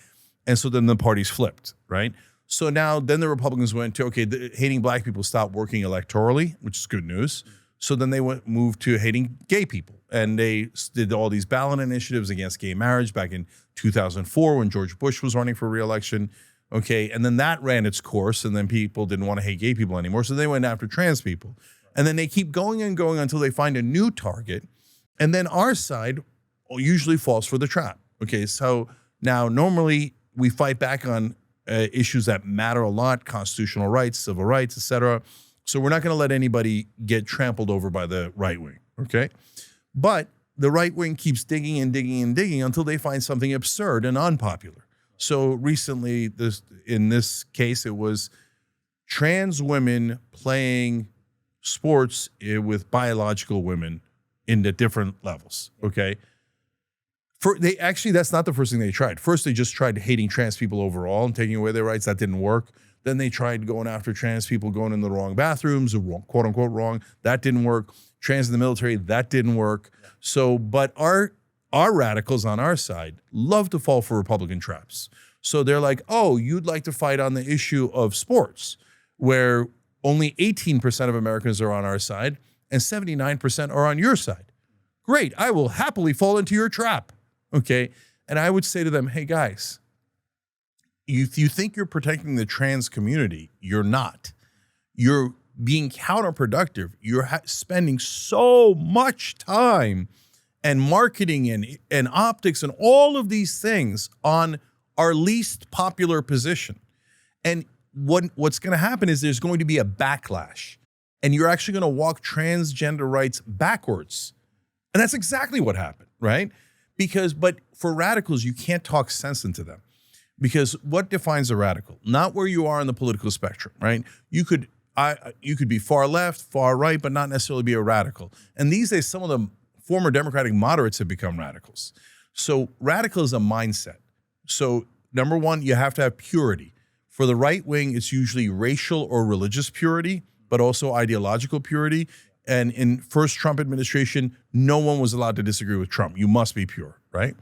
And so then the parties flipped, right? So now, then the Republicans went to, okay, hating black people stopped working electorally, which is good news. So then they moved to hating gay people. And they did all these ballot initiatives against gay marriage back in 2004 when George Bush was running for re-election. Okay, and then that ran its course, and then people didn't want to hate gay people anymore, so they went after trans people. And then they keep going and going until they find a new target. And then our side usually falls for the trap. Okay, so now normally we fight back on issues that matter a lot: constitutional rights, civil rights, et cetera. So we're not going to let anybody get trampled over by the right wing, okay? But the right wing keeps digging and digging and digging until they find something absurd and unpopular. So recently, in this case, it was trans women playing sports with biological women in the different levels, okay? That's not the first thing they tried. First, they just tried hating trans people overall and taking away their rights. That didn't work. Then they tried going after trans people going in the wrong bathrooms, or quote unquote wrong. That didn't work. Trans in the military, that didn't work. So, but our radicals on our side love to fall for Republican traps. So they're like, oh, you'd like to fight on the issue of sports, where only 18% of Americans are on our side and 79% are on your side. Great, I will happily fall into your trap. Okay, and I would say to them, hey guys, if you think you're protecting the trans community, you're not. You're being counterproductive. You're spending so much time and marketing and optics and all of these things on our least popular position. And what's going to happen is there's going to be a backlash, and you're actually going to walk transgender rights backwards. And that's exactly what happened, right? But for radicals, you can't talk sense into them. Because what defines a radical? Not where you are in the political spectrum, right? You could be far left, far right, but not necessarily be a radical. And these days, some of the former Democratic moderates have become radicals. So radical is a mindset. So number one, you have to have purity. For the right wing, it's usually racial or religious purity, but also ideological purity. And in first Trump administration, no one was allowed to disagree with Trump. You must be pure, right?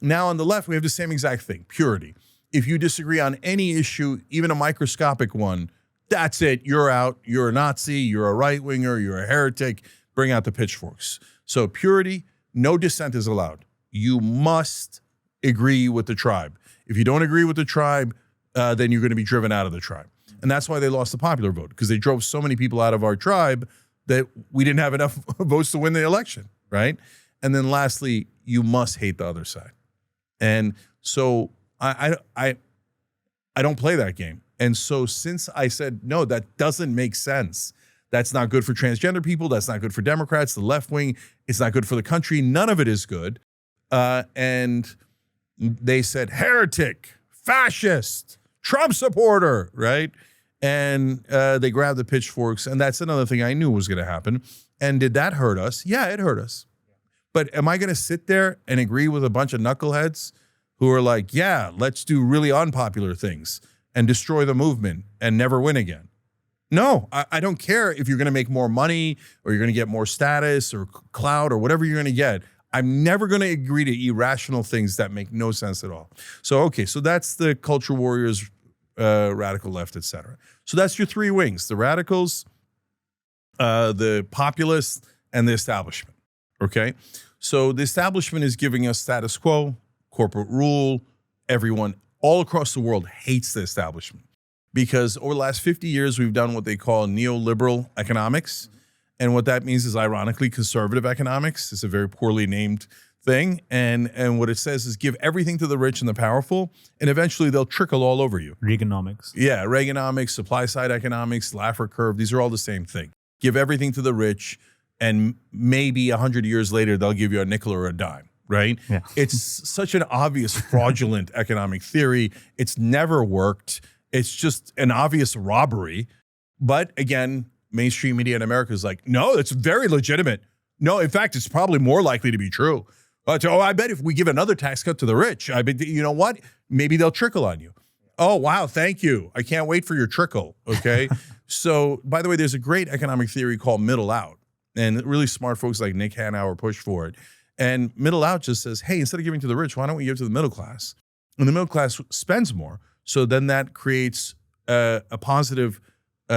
Now on the left, we have the same exact thing, purity. If you disagree on any issue, even a microscopic one, that's it, you're out, you're a Nazi, you're a right-winger, you're a heretic, bring out the pitchforks. So purity, no dissent is allowed. You must agree with the tribe. If you don't agree with the tribe, then you're going to be driven out of the tribe. And that's why they lost the popular vote, because they drove so many people out of our tribe that we didn't have enough votes to win the election, right? And then lastly, you must hate the other side. And so I don't play that game. And so since I said, no, that doesn't make sense. That's not good for transgender people. That's not good for Democrats, the left wing. It's not good for the country. None of it is good. And they said, heretic, fascist, Trump supporter, right? And they grabbed the pitchforks. And that's another thing I knew was going to happen. And did that hurt us? Yeah, it hurt us. But am I going to sit there and agree with a bunch of knuckleheads who are like, yeah, let's do really unpopular things and destroy the movement and never win again? No, I don't care if you're going to make more money or you're going to get more status or clout or whatever you're going to get. I'm never going to agree to irrational things that make no sense at all. So, okay, so that's the culture warriors, radical left, etc. So that's your three wings, the radicals, the populists, and the establishment, okay? So the establishment is giving us status quo, corporate rule. Everyone all across the world hates the establishment because over the last 50 years, we've done what they call neoliberal economics. And what that means is, ironically, conservative economics. It's a very poorly named thing. And what it says is give everything to the rich and the powerful, and eventually they'll trickle all over you. Reaganomics. Yeah, Reaganomics, supply-side economics, Laffer curve, these are all the same thing. Give everything to the rich, and maybe 100 years later, they'll give you a nickel or a dime, right? Yeah. It's such an obvious fraudulent economic theory. It's never worked. It's just an obvious robbery. But again, mainstream media in America is like, no, it's very legitimate. No, in fact, it's probably more likely to be true. But, I bet if we give another tax cut to the rich, I bet, you know what? Maybe they'll trickle on you. Oh, wow, thank you. I can't wait for your trickle, okay? So, by the way, there's a great economic theory called middle out. And really smart folks like Nick Hanauer push for it. And middle out just says, hey, instead of giving to the rich, why don't we give to the middle class? And the middle class spends more. So then that creates a positive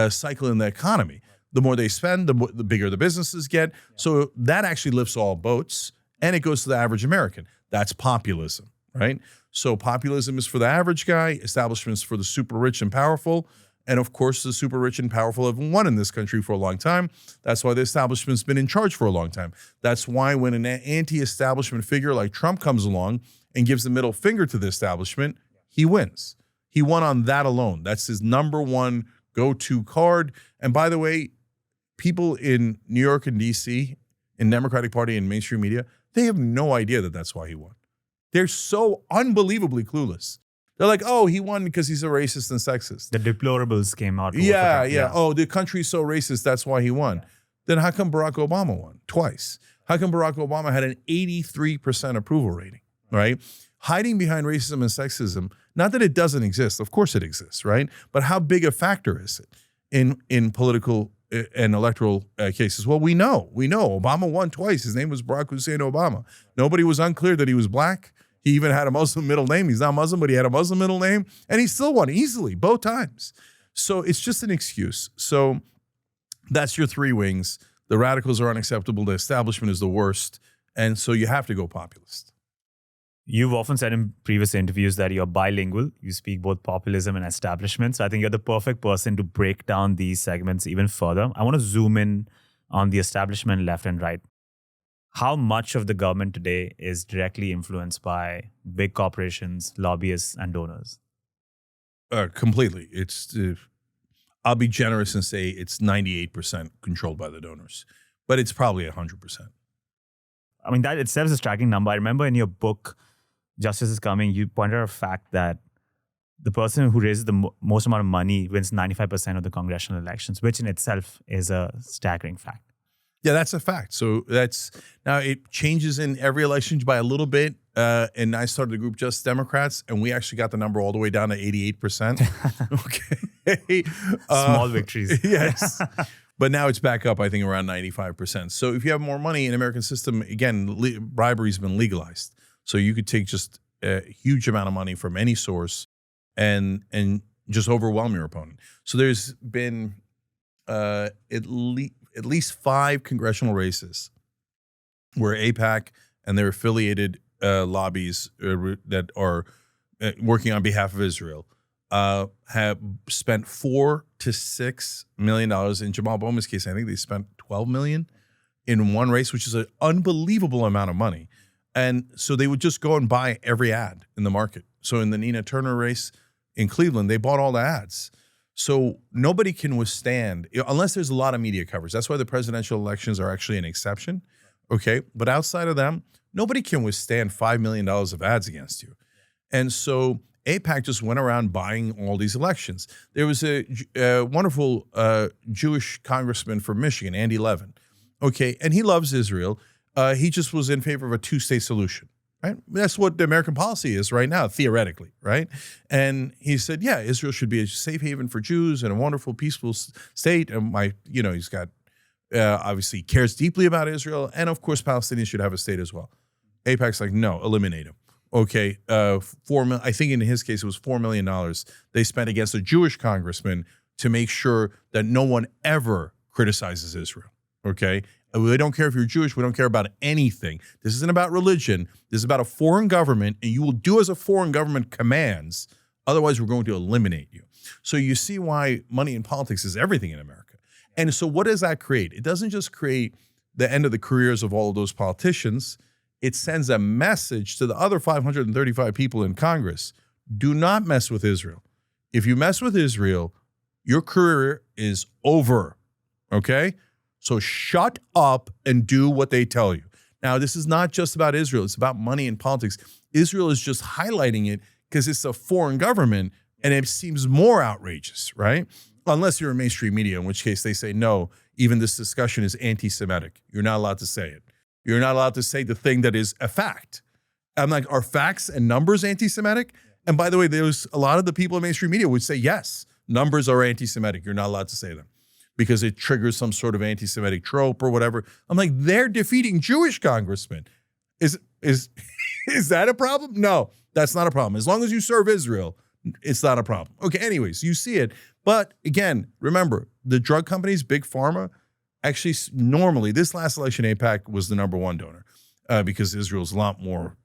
cycle in the economy. The more they spend, the bigger the businesses get. So that actually lifts all boats, and it goes to the average American. That's populism, right? So populism is for the average guy, establishment is for the super rich and powerful. And of course, the super rich and powerful have won in this country for a long time. That's why the establishment's been in charge for a long time. That's why when an anti-establishment figure like Trump comes along and gives the middle finger to the establishment, he wins. He won on that alone. That's his number one go-to card. And by the way, people in New York and DC, in Democratic Party and mainstream media, they have no idea that that's why he won. They're so unbelievably clueless. They're like, oh, he won because he's a racist and sexist. The deplorables came out. Yeah. Oh, the country's so racist, that's why he won. Yeah. Then how come Barack Obama won twice? How come Barack Obama had an 83% approval rating, right? Hiding behind racism and sexism, not that it doesn't exist, of course it exists, right? But how big a factor is it in political and electoral cases? Well, we know Obama won twice. His name was Barack Hussein Obama. Nobody was unclear that he was black. He even had a Muslim middle name. He's not Muslim, but he had a Muslim middle name, and he still won easily both times. So it's just an excuse. So that's your three wings. The radicals are unacceptable. The establishment is the worst. And so you have to go populist. You've often said in previous interviews that you're bilingual. You speak both populism and establishment. So I think you're the perfect person to break down these segments even further. I want to zoom in on the establishment left and right. how much of the government today is directly influenced by big corporations, lobbyists, and donors? Completely. I'll be generous and say it's 98% controlled by the donors, but it's probably 100%. I mean, that itself is a striking number. I remember in your book, Justice is Coming, you pointed out a fact that the person who raises the most amount of money wins 95% of the congressional elections, which in itself is a staggering fact. Yeah, that's a fact. So now it changes in every election by a little bit. And I started the group Just Democrats, and we actually got the number all the way down to 88%. Okay. Small victories. Yes. But now it's back up, I think, around 95%. So if you have more money in the American system, again, bribery's been legalized. So you could take just a huge amount of money from any source and just overwhelm your opponent. So there's been at least 5 congressional races where AIPAC and their affiliated lobbies that are working on behalf of Israel have spent $4 to $6 million. In Jamal Bowman's case, I think they spent $12 million in one race, which is an unbelievable amount of money. And so they would just go and buy every ad in the market. So in the Nina Turner race in Cleveland, they bought all the ads. So nobody can withstand, unless there's a lot of media coverage. That's why the presidential elections are actually an exception, okay? But outside of them, nobody can withstand $5 million of ads against you. And so AIPAC just went around buying all these elections. There was a wonderful Jewish congressman from Michigan, Andy Levin, okay? And he loves Israel. He just was in favor of a 2-state solution. Right? That's what the American policy is right now, theoretically, right? And he said, yeah, Israel should be a safe haven for Jews and a wonderful, peaceful state. And he's got, obviously cares deeply about Israel. And of course, Palestinians should have a state as well. AIPAC's like, no, eliminate them. Okay, I think in his case, it was $4 million they spent against a Jewish congressman to make sure that no one ever criticizes Israel, okay? We don't care if you're Jewish. We don't care about anything. This isn't about religion. This is about a foreign government, and you will do as a foreign government commands. Otherwise, we're going to eliminate you. So you see why money in politics is everything in America. And so what does that create? It doesn't just create the end of the careers of all of those politicians. It sends a message to the other 535 people in Congress. Do not mess with Israel. If you mess with Israel, your career is over, okay? So shut up and do what they tell you. Now, this is not just about Israel. It's about money in politics. Israel is just highlighting it because it's a foreign government and it seems more outrageous, right? Unless you're in mainstream media, in which case they say, no, even this discussion is anti-Semitic. You're not allowed to say it. You're not allowed to say the thing that is a fact. I'm like, are facts and numbers anti-Semitic? And by the way, there's a lot of the people in mainstream media would say, yes, numbers are anti-Semitic. You're not allowed to say them, because it triggers some sort of anti-Semitic trope or whatever. I'm like, they're defeating Jewish congressmen. Is that a problem? No, that's not a problem. As long as you serve Israel, it's not a problem. Okay, anyways, you see it. But again, remember, the drug companies, Big Pharma, actually normally, this last election, AIPAC was the #1 donor because Israel's a lot more,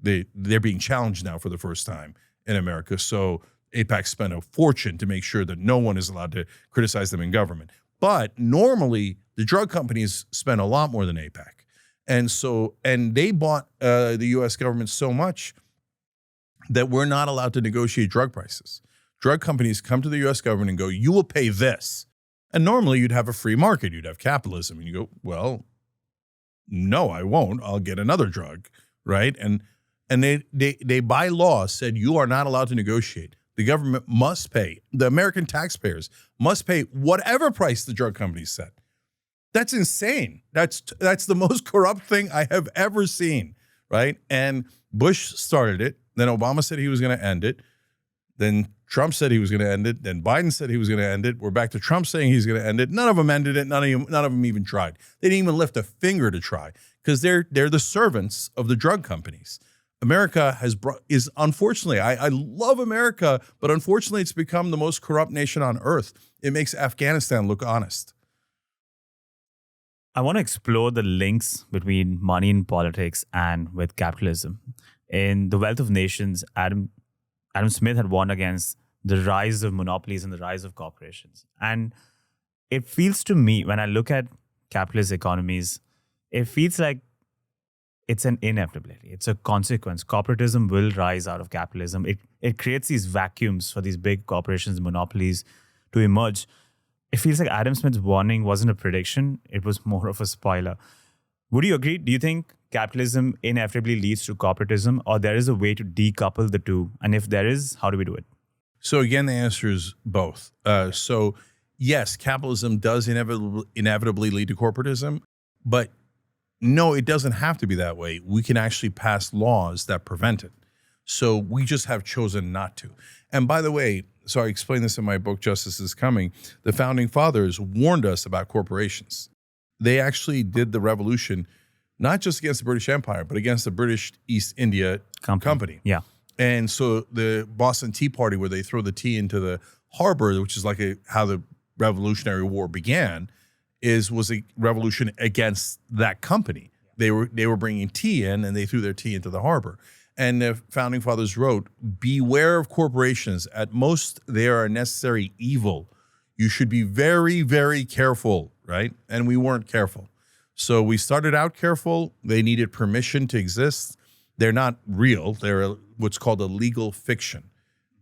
they're being challenged now for the first time in America. So AIPAC spent a fortune to make sure that no one is allowed to criticize them in government. But normally, the drug companies spend a lot more than AIPAC. And they bought the U.S. government so much that we're not allowed to negotiate drug prices. Drug companies come to the U.S. government and go, you will pay this. And normally, you'd have a free market. You'd have capitalism. And you go, well, no, I won't. I'll get another drug, right? And they by law said you are not allowed to negotiate. The government must pay. The American taxpayers must pay whatever price the drug companies set. That's insane. That's the most corrupt thing I have ever seen, right? And Bush started it. Then Obama said he was going to end it. Then Trump said he was going to end it. Then Biden said he was going to end it. We're back to Trump saying he's going to end it. None of them ended it. None of them even tried. They didn't even lift a finger to try because they're the servants of the drug companies. America is unfortunately, I love America, but unfortunately it's become the most corrupt nation on earth. It makes Afghanistan look honest. I want to explore the links between money in politics and with capitalism. In The Wealth of Nations, Adam Smith had warned against the rise of monopolies and the rise of corporations. And it feels to me, when I look at capitalist economies, it feels like it's an inevitability. It's a consequence. Corporatism will rise out of capitalism. It creates these vacuums for these big corporations, monopolies to emerge. It feels like Adam Smith's warning wasn't a prediction. It was more of a spoiler. Would you agree? Do you think capitalism inevitably leads to corporatism, or there is a way to decouple the two? And if there is, how do we do it? So again, the answer is both. So yes, capitalism does inevitably lead to corporatism, but no, it doesn't have to be that way. We can actually pass laws that prevent it. So we just have chosen not to. And by the way, so I explain this in my book, Justice is Coming, the founding fathers warned us about corporations. They actually did the revolution, not just against the British Empire, but against the British East India Company. Yeah. And so the Boston Tea Party, where they throw the tea into the harbor, which is like how the Revolutionary War began, was a revolution against that company. They were bringing tea in, and they threw their tea into the harbor. And the founding fathers wrote, beware of corporations. At most, they are a necessary evil. You should be very, very careful, right? And we weren't careful. So we started out careful. They needed permission to exist. They're not real. They're what's called a legal fiction.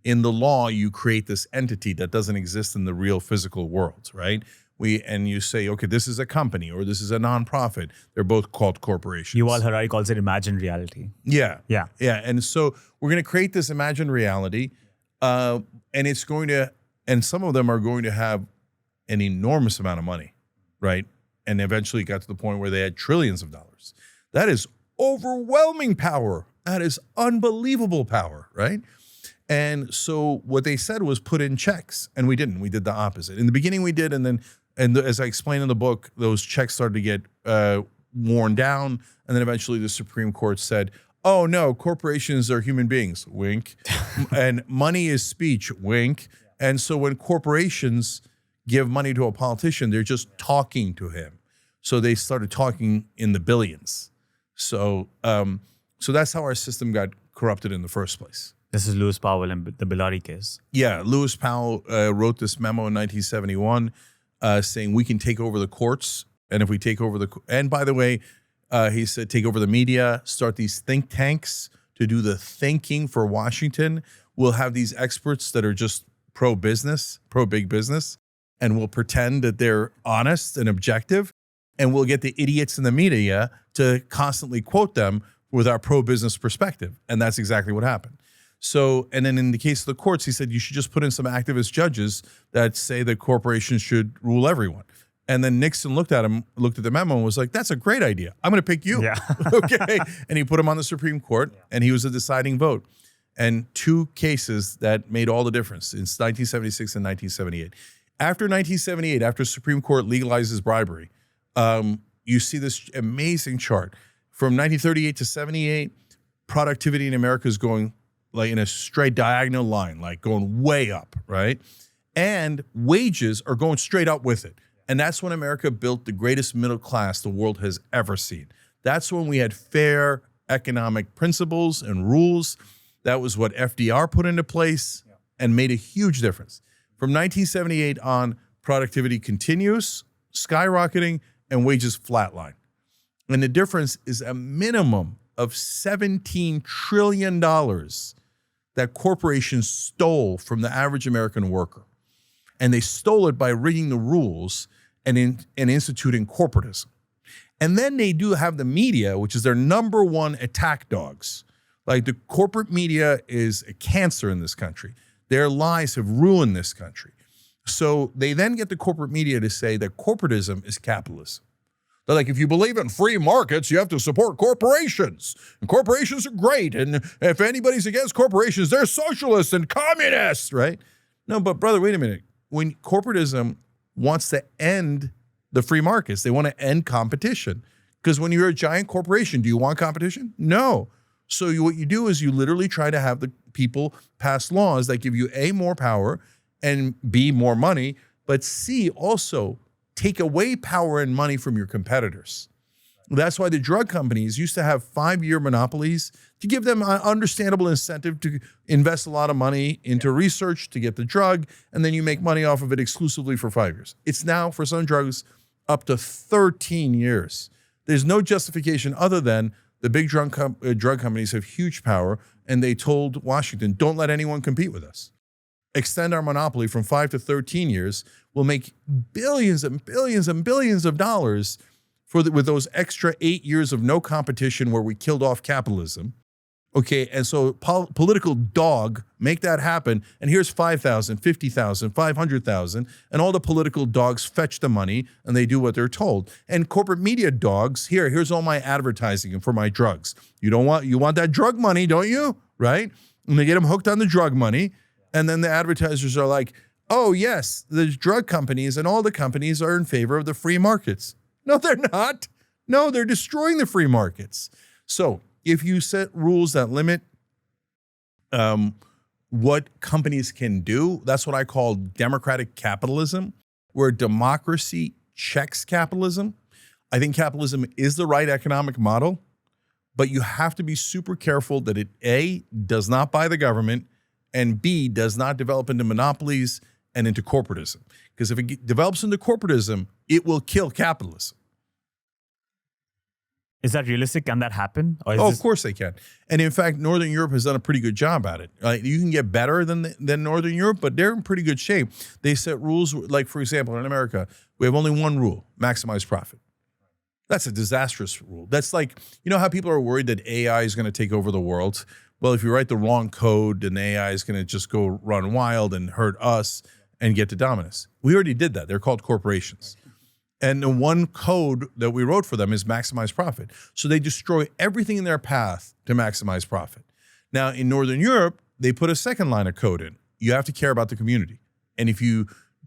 In the law, you create this entity that doesn't exist in the real physical world, right? And you say, okay, this is a company or this is a nonprofit. They're both called corporations. Yuval Harari calls it imagined reality. Yeah. Yeah. Yeah. And so we're going to create this imagined reality, and it's going to, and some of them are going to have an enormous amount of money, right? And eventually it got to the point where they had trillions of dollars. That is overwhelming power. That is unbelievable power, right? And so what they said was put in checks, and we didn't. We did the opposite. In the beginning we did, and as I explain in the book, those checks started to get worn down, and then eventually the Supreme Court said, oh no, corporations are human beings, wink, and money is speech, wink. And so when corporations give money to a politician, they're just talking to him. So they started talking in the billions. So that's how our system got corrupted in the first place. This is Lewis Powell and the Bilotti case. Yeah, Lewis Powell wrote this memo in 1971 saying we can take over the courts. And if we take over and by the way, he said take over the media, start these think tanks to do the thinking for Washington. We'll have these experts that are just pro-business, pro-big business, and we'll pretend that they're honest and objective. And we'll get the idiots in the media to constantly quote them with our pro-business perspective. And that's exactly what happened. So, and then in the case of the courts, he said, you should just put in some activist judges that say that corporations should rule everyone. And then Nixon looked at the memo and was like, that's a great idea. I'm going to pick you. Yeah. Okay. And he put him on the Supreme Court, and he was a deciding vote. And two cases that made all the difference in 1976 and 1978. After 1978, after Supreme Court legalizes bribery, you see this amazing chart. From 1938 to 78, productivity in America is going like in a straight diagonal line, like going way up, right? And wages are going straight up with it. And that's when America built the greatest middle class the world has ever seen. That's when we had fair economic principles and rules. That was what FDR put into place and made a huge difference. From 1978 on, productivity continues, skyrocketing, and wages flatline. And the difference is a minimum of $17 trillion that corporations stole from the average American worker. And they stole it by rigging the rules and instituting corporatism. And then they do have the media, which is their number one attack dogs. Like the corporate media is a cancer in this country. Their lies have ruined this country. So they then get the corporate media to say that corporatism is capitalism. They're like, if you believe in free markets, you have to support corporations. And corporations are great. And if anybody's against corporations, they're socialists and communists, right? No, but brother, wait a minute. When corporatism wants to end the free markets, they want to end competition. Because when you're a giant corporation, do you want competition? No. So what you do is you literally try to have the people pass laws that give you A, more power, and B, more money, but C, also take away power and money from your competitors. That's why the drug companies used to have 5-year monopolies to give them an understandable incentive to invest a lot of money into research to get the drug, and then you make money off of it exclusively for 5 years. It's now, for some drugs, up to 13 years. There's no justification other than The big drug companies have huge power, and they told Washington, don't let anyone compete with us. Extend our monopoly from 5 to 13 years. We'll make billions and billions and billions of dollars with those extra 8 years of no competition where we killed off capitalism. Okay, and so political dog, make that happen. And here's 5,000, 50,000, 500,000. And all the political dogs fetch the money and they do what they're told. And corporate media dogs, here's all my advertising for my drugs. You want that drug money, don't you? Right? And they get them hooked on the drug money. And then the advertisers are like, oh, yes, the drug companies and all the companies are in favor of the free markets. No, they're not. No, they're destroying the free markets. So if you set rules that limit what companies can do, that's what I call democratic capitalism, where democracy checks capitalism. I think capitalism is the right economic model, but you have to be super careful that it, A, does not buy the government, and B, does not develop into monopolies and into corporatism. Because if it develops into corporatism, it will kill capitalism. Is that realistic? Can that happen? Or Of course they can. And in fact, Northern Europe has done a pretty good job at it. You can get better than Northern Europe, but they're in pretty good shape. They set rules, like, for example, in America, we have only one rule: maximize profit. That's a disastrous rule. That's like, you know how people are worried that AI is going to take over the world? Well, if you write the wrong code, then AI is going to just go run wild and hurt us and get to dominance. We already did that. They're called corporations. And the one code that we wrote for them is maximize profit. So they destroy everything in their path to maximize profit. Now, in Northern Europe, they put a second line of code in. You have to care about the community. And if you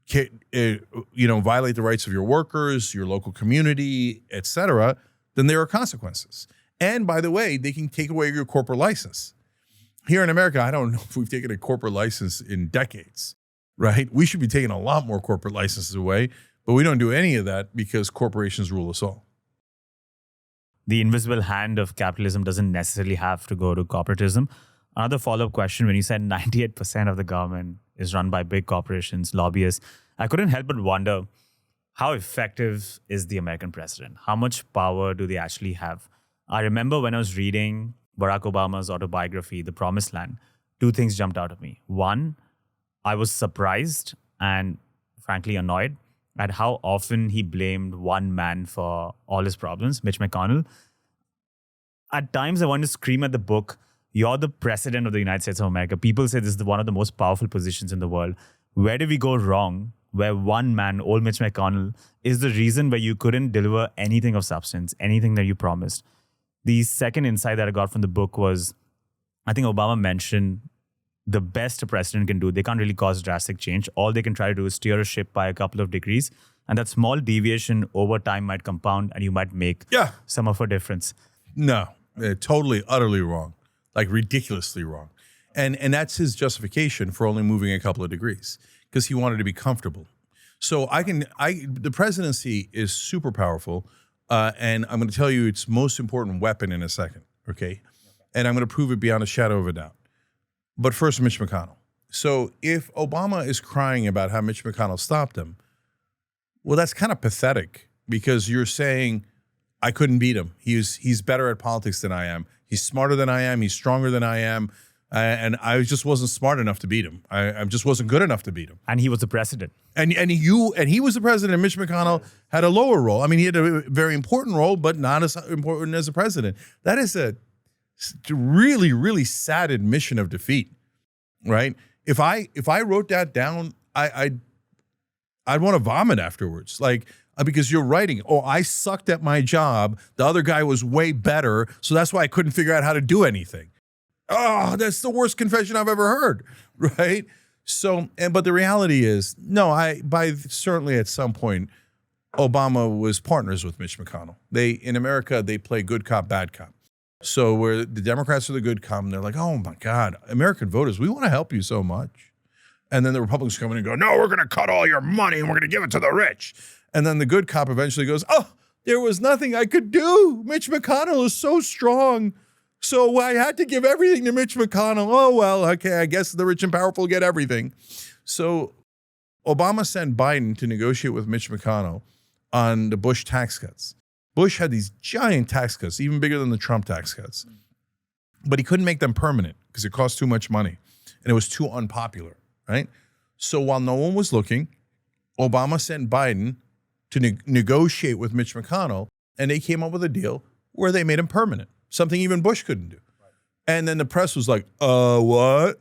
violate the rights of your workers, your local community, et cetera, then there are consequences. And by the way, they can take away your corporate license. Here in America, I don't know if we've taken a corporate license in decades, right? We should be taking a lot more corporate licenses away. But we don't do any of that because corporations rule us all. The invisible hand of capitalism doesn't necessarily have to go to corporatism. Another follow-up question, when you said 98% of the government is run by big corporations, lobbyists, I couldn't help but wonder, how effective is the American president? How much power do they actually have? I remember when I was reading Barack Obama's autobiography, The Promised Land, two things jumped out at me. One, I was surprised and frankly annoyed at how often he blamed one man for all his problems, Mitch McConnell. At times, I want to scream at the book, you're the president of the United States of America. People say this is one of the most powerful positions in the world. Where did we go wrong? Where one man, old Mitch McConnell, is the reason where you couldn't deliver anything of substance, anything that you promised. The second insight that I got from the book was, I think Obama mentioned the best a president can do, they can't really cause drastic change. All they can try to do is steer a ship by a couple of degrees. And that small deviation over time might compound and you might make some of a difference. No, totally, utterly wrong. Like ridiculously wrong. And that's his justification for only moving a couple of degrees, because he wanted to be comfortable. So the presidency is super powerful. And I'm going to tell you its most important weapon in a second, okay? And I'm going to prove it beyond a shadow of a doubt. But first, Mitch McConnell. So if Obama is crying about how Mitch McConnell stopped him, well, that's kind of pathetic, because you're saying, I couldn't beat him. He's better at politics than I am. He's smarter than I am. He's stronger than I am. And I just wasn't smart enough to beat him. I just wasn't good enough to beat him. And he was the president. And he was the president. And Mitch McConnell had a lower role. I mean, he had a very important role, but not as important as a president. That is a really, really sad admission of defeat, right? If I wrote that down, I'd want to vomit afterwards, because you're writing, I sucked at my job. The other guy was way better, so that's why I couldn't figure out how to do anything. Oh, that's the worst confession I've ever heard, right? So, but the reality is, certainly at some point, Obama was partners with Mitch McConnell. In America, they play good cop, bad cop. So where the Democrats are the good cop, and they're like, oh my God, American voters, we want to help you so much. And then the Republicans come in and go, no, we're going to cut all your money and we're going to give it to the rich. And then the good cop eventually goes, there was nothing I could do. Mitch McConnell is so strong. So I had to give everything to Mitch McConnell. Oh, well, okay, I guess the rich and powerful get everything. So Obama sent Biden to negotiate with Mitch McConnell on the Bush tax cuts. Bush had these giant tax cuts, even bigger than the Trump tax cuts. But he couldn't make them permanent because it cost too much money and it was too unpopular, right? So while no one was looking, Obama sent Biden to negotiate with Mitch McConnell, and they came up with a deal where they made him permanent, something even Bush couldn't do. And then the press was like, what?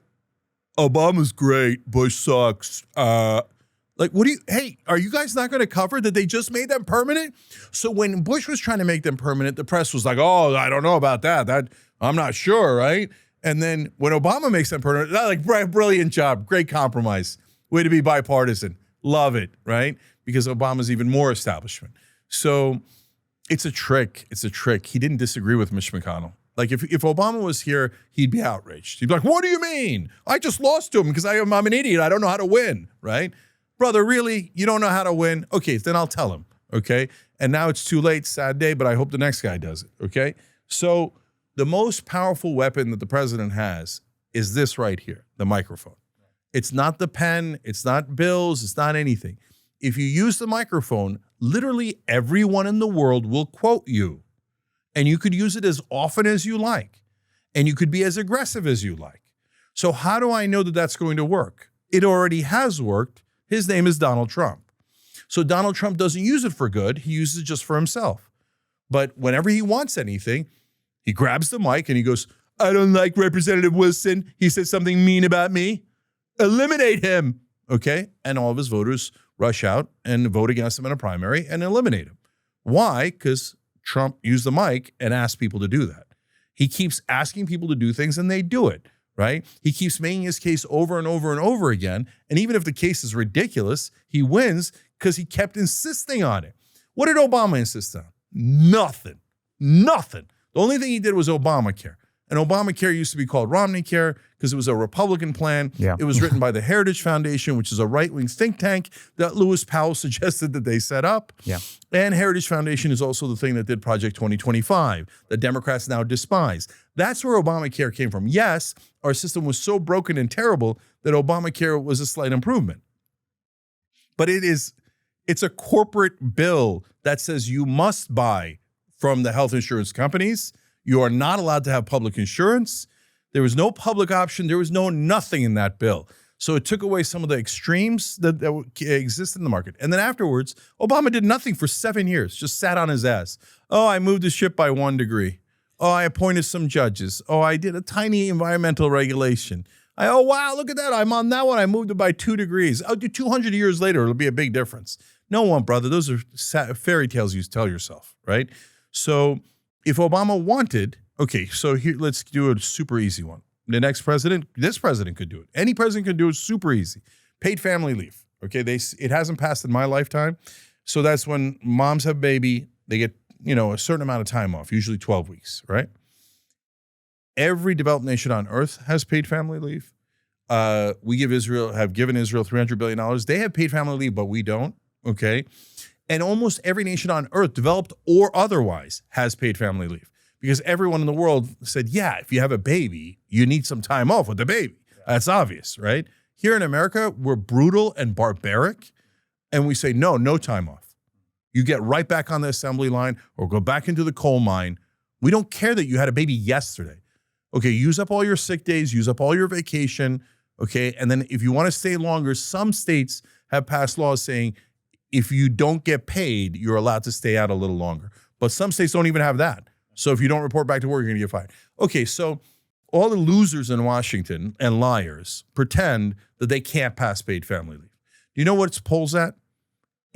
Obama's great, Bush sucks. Like, hey, are you guys not going to cover that they just made them permanent? So when Bush was trying to make them permanent, the press was like, oh, I don't know about that. I'm not sure, right? And then when Obama makes them permanent, they're like, brilliant job, great compromise. Way to be bipartisan. Love it, right? Because Obama's even more establishment. So it's a trick. It's a trick. He didn't disagree with Mitch McConnell. Like if Obama was here, he'd be outraged. He'd be like, what do you mean? I just lost to him because I'm an idiot. I don't know how to win, right? Brother, really? You don't know how to win? Okay, then I'll tell him, okay? And now it's too late, sad day, but I hope the next guy does it, okay? So the most powerful weapon that the president has is this right here, the microphone. It's not the pen, it's not bills, it's not anything. If you use the microphone, literally everyone in the world will quote you. And you could use it as often as you like. And you could be as aggressive as you like. So how do I know that that's going to work? It already has worked. His name is Donald Trump. So Donald Trump doesn't use it for good. He uses it just for himself. But whenever he wants anything, he grabs the mic and he goes, I don't like Representative Wilson. He said something mean about me. Eliminate him. Okay? And all of his voters rush out and vote against him in a primary and eliminate him. Why? Because Trump used the mic and asked people to do that. He keeps asking people to do things and they do it, right? He keeps making his case over and over and over again. And even if the case is ridiculous, he wins because he kept insisting on it. What did Obama insist on? Nothing. Nothing. The only thing he did was Obamacare. And Obamacare used to be called Romneycare because it was a Republican plan. Yeah. It was written by the Heritage Foundation, which is a right-wing think tank that Lewis Powell suggested that they set up. Yeah. And Heritage Foundation is also the thing that did Project 2025 that Democrats now despise. That's where Obamacare came from. Yes, our system was so broken and terrible that Obamacare was a slight improvement. But it's a corporate bill that says you must buy from the health insurance companies. You are not allowed to have public insurance. There was no public option. There was no nothing in that bill. So it took away some of the extremes that existed in the market. And then afterwards, Obama did nothing for 7 years, just sat on his ass. Oh, I moved the ship by 1 degree. Oh, I appointed some judges. Oh, I did a tiny environmental regulation. Oh, wow, look at that. I'm on that one. I moved it by 2 degrees. Oh, 200 years later, it'll be a big difference. No one, brother. Those are fairy tales you tell yourself, right? So if Obama wanted, okay, so here, let's do a super easy one. The next president, this president could do it. Any president could do it super easy. Paid family leave, okay? It hasn't passed in my lifetime. So that's when moms have baby, they get, a certain amount of time off, usually 12 weeks, right? Every developed nation on earth has paid family leave. Have given Israel $300 billion. They have paid family leave, but we don't, okay? And almost every nation on earth, developed or otherwise, has paid family leave. Because everyone in the world said, yeah, if you have a baby, you need some time off with the baby. That's obvious, right? Here in America, we're brutal and barbaric, and we say, no time off. You get right back on the assembly line or go back into the coal mine. We don't care that you had a baby yesterday. Okay, use up all your sick days, use up all your vacation, okay? And then if you want to stay longer, some states have passed laws saying, if you don't get paid, you're allowed to stay out a little longer. But some states don't even have that. So if you don't report back to work, you're going to get fired. Okay, so all the losers in Washington and liars pretend that they can't pass paid family leave. Do you know what its polls at?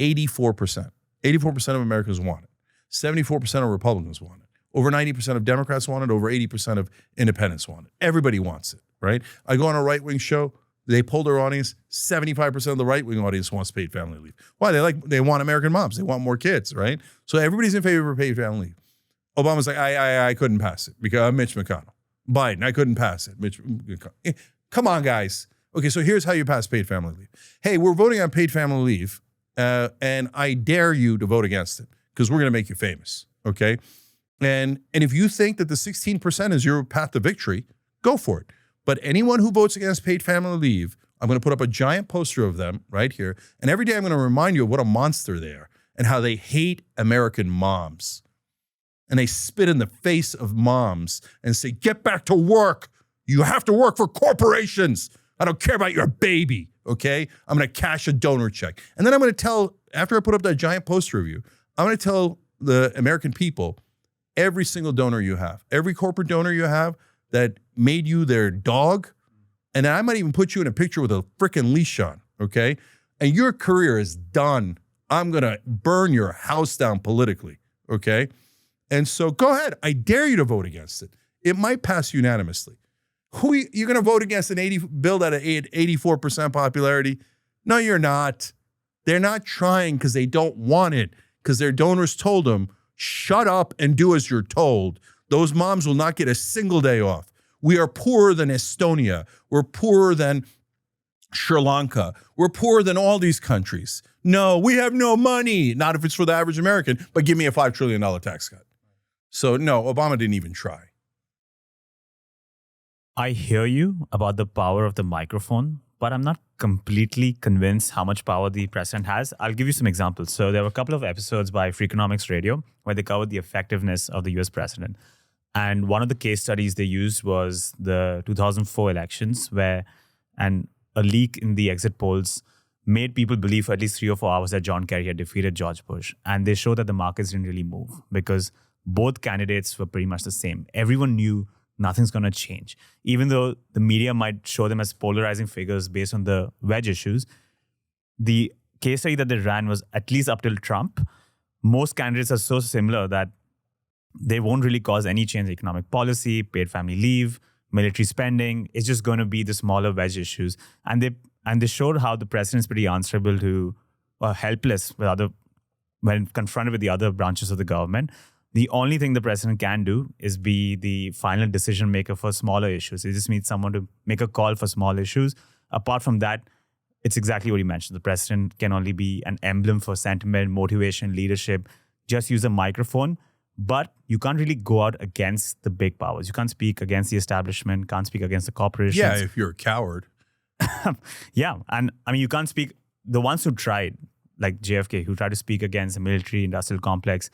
84%. 84% of Americans want it. 74% of Republicans want it. Over 90% of Democrats want it. Over 80% of independents want it. Everybody wants it, right? I go on a right-wing show. They poll their audience. 75% of the right-wing audience wants paid family leave. Why? They want American moms. They want more kids, right? So everybody's in favor of paid family leave. Obama's like, I couldn't pass it because I'm Mitch McConnell. Biden, I couldn't pass it. Mitch McConnell. Come on, guys. Okay, so here's how you pass paid family leave. Hey, we're voting on paid family leave, and I dare you to vote against it because we're going to make you famous, okay? And if you think that the 16% is your path to victory, go for it. But anyone who votes against paid family leave, I'm going to put up a giant poster of them right here, and every day I'm going to remind you of what a monster they are and how they hate American moms. and they spit in the face of moms and say, get back to work. You have to work for corporations. I don't care about your baby, okay? I'm going to cash a donor check. And then I'm going to tell, after I put up that giant poster of you, I'm going to tell the American people, every single donor you have, every corporate donor you have that made you their dog, and I might even put you in a picture with a freaking leash on, okay? And your career is done. I'm going to burn your house down politically, okay? And so go ahead. I dare you to vote against it. It might pass unanimously. You're going to vote against an bill at an 84% popularity? No, you're not. They're not trying because they don't want it, because their donors told them, shut up and do as you're told. Those moms will not get a single day off. We are poorer than Estonia. We're poorer than Sri Lanka. We're poorer than all these countries. No, we have no money. Not if it's for the average American, but give me a $5 trillion tax cut. So no, Obama didn't even try. I hear you about the power of the microphone, but I'm not completely convinced how much power the president has. I'll give you some examples. So there were a couple of episodes by Freakonomics Radio where they covered the effectiveness of the US president. And one of the case studies they used was the 2004 elections where a leak in the exit polls made people believe for at least 3 or 4 hours that John Kerry had defeated George Bush. And they showed that the markets didn't really move because both candidates were pretty much the same. Everyone knew nothing's going to change. Even though the media might show them as polarizing figures based on the wedge issues, the case study that they ran was at least up till Trump. Most candidates are so similar that they won't really cause any change in economic policy, paid family leave, military spending. It's just going to be the smaller wedge issues. And they showed how the president's pretty answerable to, or helpless when confronted with the other branches of the government. The only thing the president can do is be the final decision maker for smaller issues. It just needs someone to make a call for small issues. Apart from that, it's exactly what you mentioned. The president can only be an emblem for sentiment, motivation, leadership. Just use a microphone. But you can't really go out against the big powers. You can't speak against the establishment, can't speak against the corporations. Yeah, if you're a coward. Yeah. And I mean, you can't speak. The ones who tried, like JFK, who tried to speak against the military industrial complex,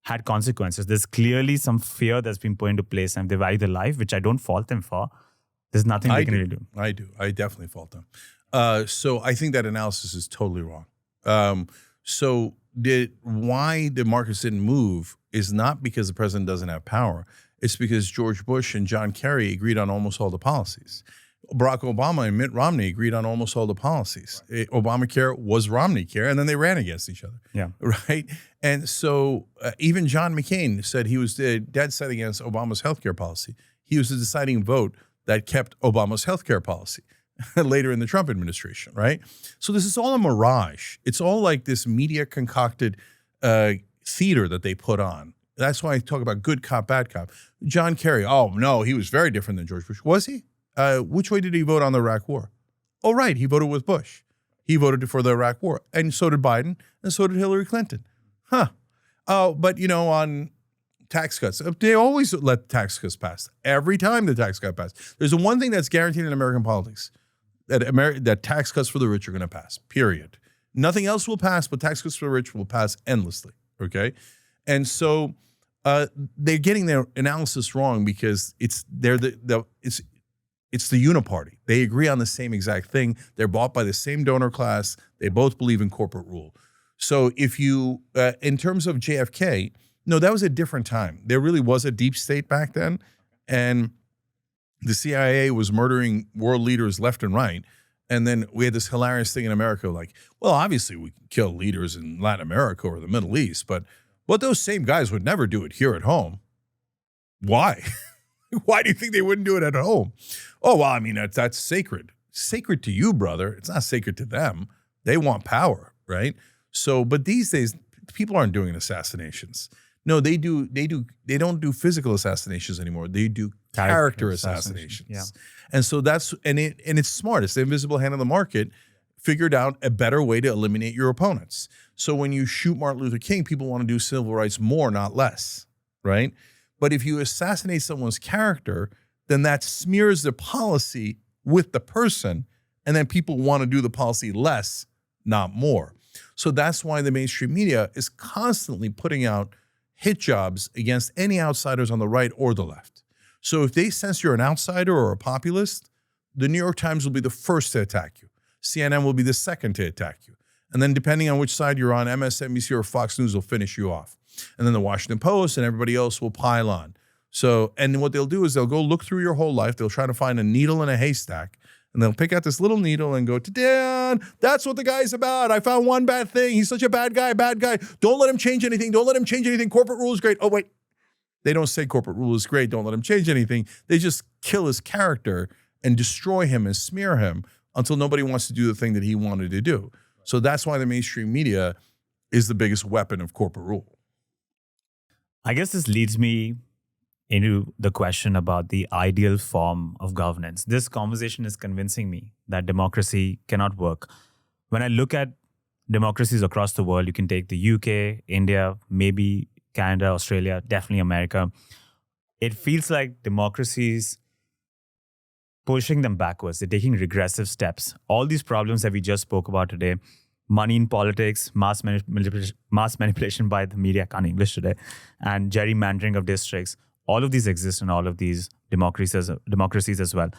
had consequences. There's clearly some fear that's been put into place, and they value their life, which I don't fault them for. There's nothing they can really do. I do. I definitely fault them. So I think that analysis is totally wrong. Why the markets didn't move is not because the president doesn't have power. It's because George Bush and John Kerry agreed on almost all the policies. Barack Obama and Mitt Romney agreed on almost all the policies. Obamacare was Romney care, and then they ran against each other. Yeah. Right? And so even John McCain said he was dead set against Obama's healthcare policy. He was the deciding vote that kept Obama's healthcare policy later in the Trump administration, right? So this is all a mirage. It's all like this media concocted theater that they put on. That's why I talk about good cop, bad cop. John Kerry, oh no, he was very different than George Bush. Was he? Which way did he vote on the Iraq War? Oh, right, he voted with Bush. He voted for the Iraq War. And so did Biden, and so did Hillary Clinton. Huh. Oh, but on tax cuts, they always let tax cuts pass. Every time the tax cut passed. There's one thing that's guaranteed in American politics, that tax cuts for the rich are going to pass, period. Nothing else will pass, but tax cuts for the rich will pass endlessly, okay? And so they're getting their analysis wrong because it's the uniparty. They agree on the same exact thing. They're bought by the same donor class. They both believe in corporate rule. So if you, in terms of JFK, no, that was a different time. There really was a deep state back then, and the CIA was murdering world leaders left and right. And then we had this hilarious thing in America, like, well, obviously we can kill leaders in Latin America or the Middle East, but those same guys would never do it here at home. Why? Why do you think they wouldn't do it at home? Oh, well, I mean, that's sacred. Sacred to you, brother. It's not sacred to them. They want power, right? So, but these days, people aren't doing assassinations. No, they don't do physical assassinations anymore. They do character assassinations. Yeah. And so it's smart. It's the invisible hand of the market figured out a better way to eliminate your opponents. So when you shoot Martin Luther King, people want to do civil rights more, not less, right? But if you assassinate someone's character, then that smears the policy with the person, and then people want to do the policy less, not more. So that's why the mainstream media is constantly putting out hit jobs against any outsiders on the right or the left. So if they sense you're an outsider or a populist, the New York Times will be the first to attack you. CNN will be the second to attack you. And then depending on which side you're on, MSNBC or Fox News will finish you off. And then the Washington Post and everybody else will pile on. So, and what they'll do is they'll go look through your whole life. They'll try to find a needle in a haystack. And they'll pick out this little needle and go, Dan, that's what the guy's about. I found one bad thing. He's such a bad guy, bad guy. Don't let him change anything. Don't let him change anything. Corporate rule is great. Oh, wait. They don't say corporate rule is great. Don't let him change anything. They just kill his character and destroy him and smear him until nobody wants to do the thing that he wanted to do. So that's why the mainstream media is the biggest weapon of corporate rule. I guess this leads me into the question about the ideal form of governance. This conversation is convincing me that democracy cannot work. When I look at democracies across the world, you can take the UK, India, maybe Canada, Australia, definitely America. It feels like democracies pushing them backwards. They're taking regressive steps. All these problems that we just spoke about today, money in politics, mass manipulation by the media, I can't English today, and gerrymandering of districts, all of these exist in all of these democracies as well.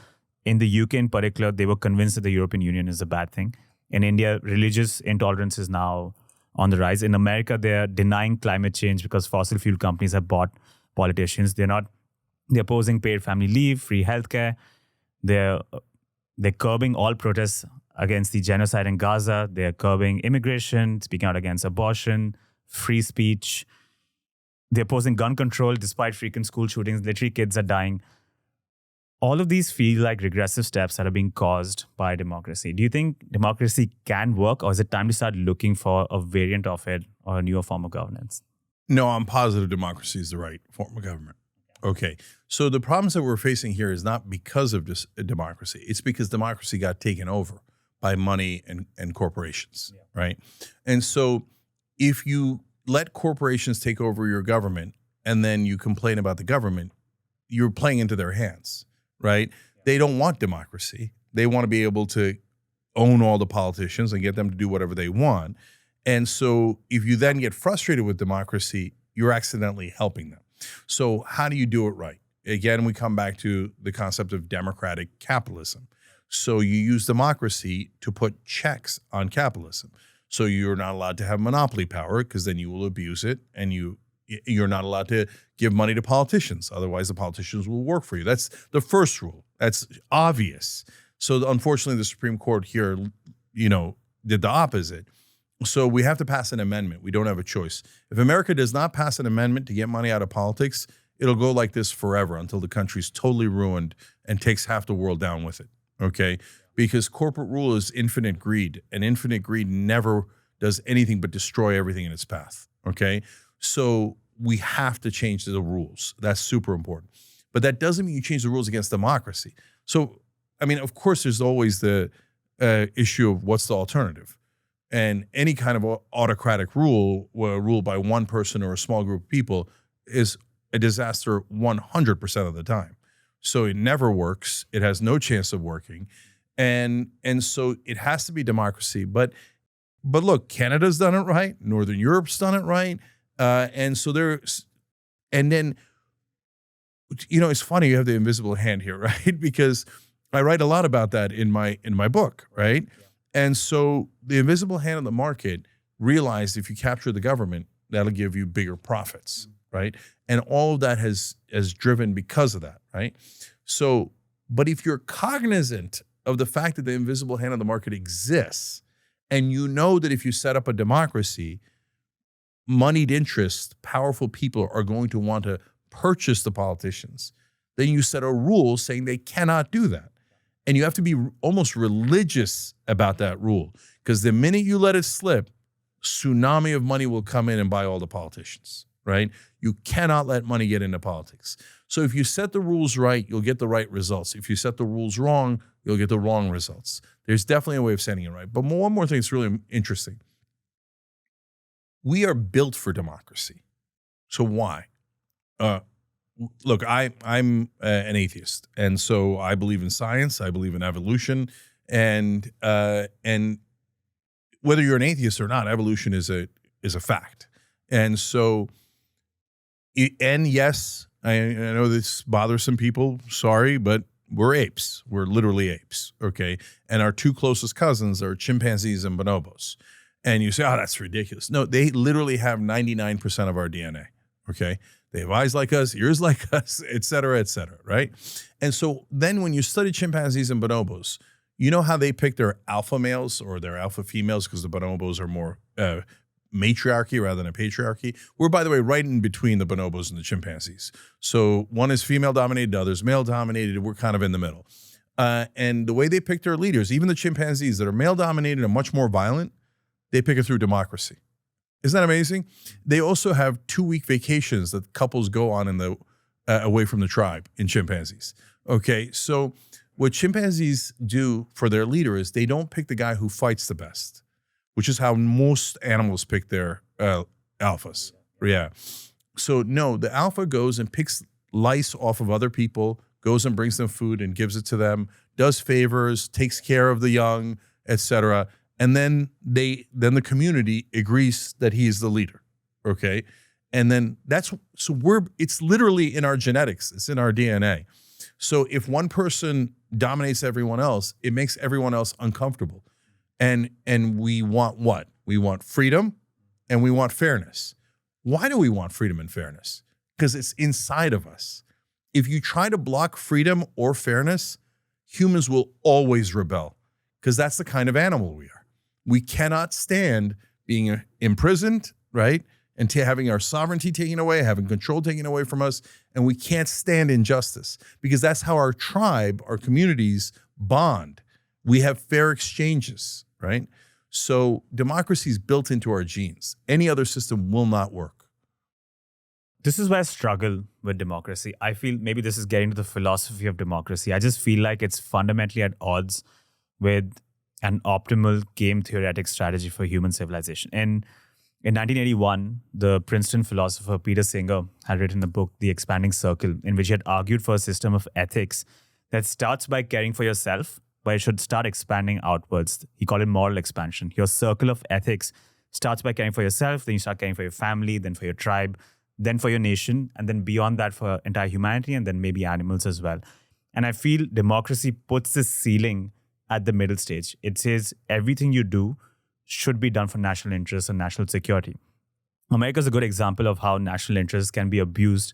In the UK in particular, they were convinced that the European Union is a bad thing. In India, religious intolerance is now on the rise. In America, they're denying climate change because fossil fuel companies have bought politicians. They're opposing paid family leave, free healthcare. They're curbing all protests against the genocide in Gaza. They're curbing immigration, speaking out against abortion, free speech. They're opposing gun control despite frequent school shootings. Literally, kids are dying. All of these feel like regressive steps that are being caused by democracy. Do you think democracy can work, or is it time to start looking for a variant of it or a newer form of governance? No, I'm positive democracy is the right form of government. Okay, so the problems that we're facing here is not because of democracy. It's because democracy got taken over by money and corporations, right? And so if you let corporations take over your government and then you complain about the government, you're playing into their hands, right? They don't want democracy. They want to be able to own all the politicians and get them to do whatever they want. And so if you then get frustrated with democracy, you're accidentally helping them. So how do you do it right? Again, we come back to the concept of democratic capitalism. So you use democracy to put checks on capitalism. So you're not allowed to have monopoly power because then you will abuse it, and you're not allowed to give money to politicians. Otherwise, the politicians will work for you. That's the first rule. That's obvious. So unfortunately, the Supreme Court here, did the opposite. So we have to pass an amendment. We don't have a choice. If America does not pass an amendment to get money out of politics, it'll go like this forever until the country's totally ruined and takes half the world down with it, okay? Because corporate rule is infinite greed, and infinite greed never does anything but destroy everything in its path, okay? So we have to change the rules. That's super important. But that doesn't mean you change the rules against democracy. So, I mean, of course, there's always the issue of what's the alternative. And any kind of autocratic rule, ruled by one person or a small group of people, is a disaster 100% of the time. So it never works. It has no chance of working. And so it has to be democracy. But look, Canada's done it right. Northern Europe's done it right. And then, it's funny you have the invisible hand here, right? Because I write a lot about that in my book, right? Yeah. And so the invisible hand of the market realized if you capture the government, that'll give you bigger profits, right? And all of that has driven because of that, right? So, but if you're cognizant of the fact that the invisible hand of the market exists, and you know that if you set up a democracy, moneyed interests, powerful people are going to want to purchase the politicians, then you set a rule saying they cannot do that. And you have to be almost religious about that rule, because the minute you let it slip, tsunami of money will come in and buy all the politicians, right? You cannot let money get into politics. So if you set the rules right, you'll get the right results. If you set the rules wrong, you'll get the wrong results. There's definitely a way of setting it right. But one more thing that's really interesting. We are built for democracy. So why? Look, I'm an atheist, and so I believe in science. I believe in evolution, and whether you're an atheist or not, evolution is a fact. And so And yes, I know this bothers some people. Sorry, but we're apes. We're literally apes, okay? And our two closest cousins are chimpanzees and bonobos. And you say, oh, that's ridiculous. No, they literally have 99% of our DNA, okay? They have eyes like us, ears like us, et cetera, right? And so then when you study chimpanzees and bonobos, you know how they pick their alpha males or their alpha females, because the bonobos are more matriarchy rather than a patriarchy. We're, by the way, right in between the bonobos and the chimpanzees. So one is female dominated, the other is male dominated. We're kind of in the middle. And the way they pick their leaders, even the chimpanzees that are male dominated and much more violent, they pick it through democracy. Isn't that amazing? They also have 2-week vacations that couples go on in the away from the tribe in chimpanzees. Okay, so what chimpanzees do for their leader is they don't pick the guy who fights the best, which is how most animals pick their alphas. Yeah. So no, the alpha goes and picks lice off of other people, goes and brings them food and gives it to them, does favors, takes care of the young, etc. And then the community agrees that he is the leader. Okay. And then it's literally in our genetics. It's in our DNA. So if one person dominates everyone else, it makes everyone else uncomfortable. And we want what? We want freedom and we want fairness. Why do we want freedom and fairness? Because it's inside of us. If you try to block freedom or fairness, humans will always rebel, because that's the kind of animal we are. We cannot stand being imprisoned, right? And having our sovereignty taken away, having control taken away from us. And we can't stand injustice, because that's how our tribe, our communities bond. We have fair exchanges, right? So democracy is built into our genes. Any other system will not work. This is where I struggle with democracy. I feel maybe this is getting to the philosophy of democracy. I just feel like it's fundamentally at odds with an optimal game theoretic strategy for human civilization. And in 1981, the Princeton philosopher Peter Singer had written a book, The Expanding Circle, in which he had argued for a system of ethics that starts by caring for yourself, but it should start expanding outwards. He called it moral expansion. Your circle of ethics starts by caring for yourself, then you start caring for your family, then for your tribe, then for your nation, and then beyond that for entire humanity, and then maybe animals as well. And I feel democracy puts this ceiling at the middle stage. It says everything you do should be done for national interests and national security. America is a good example of how national interests can be abused.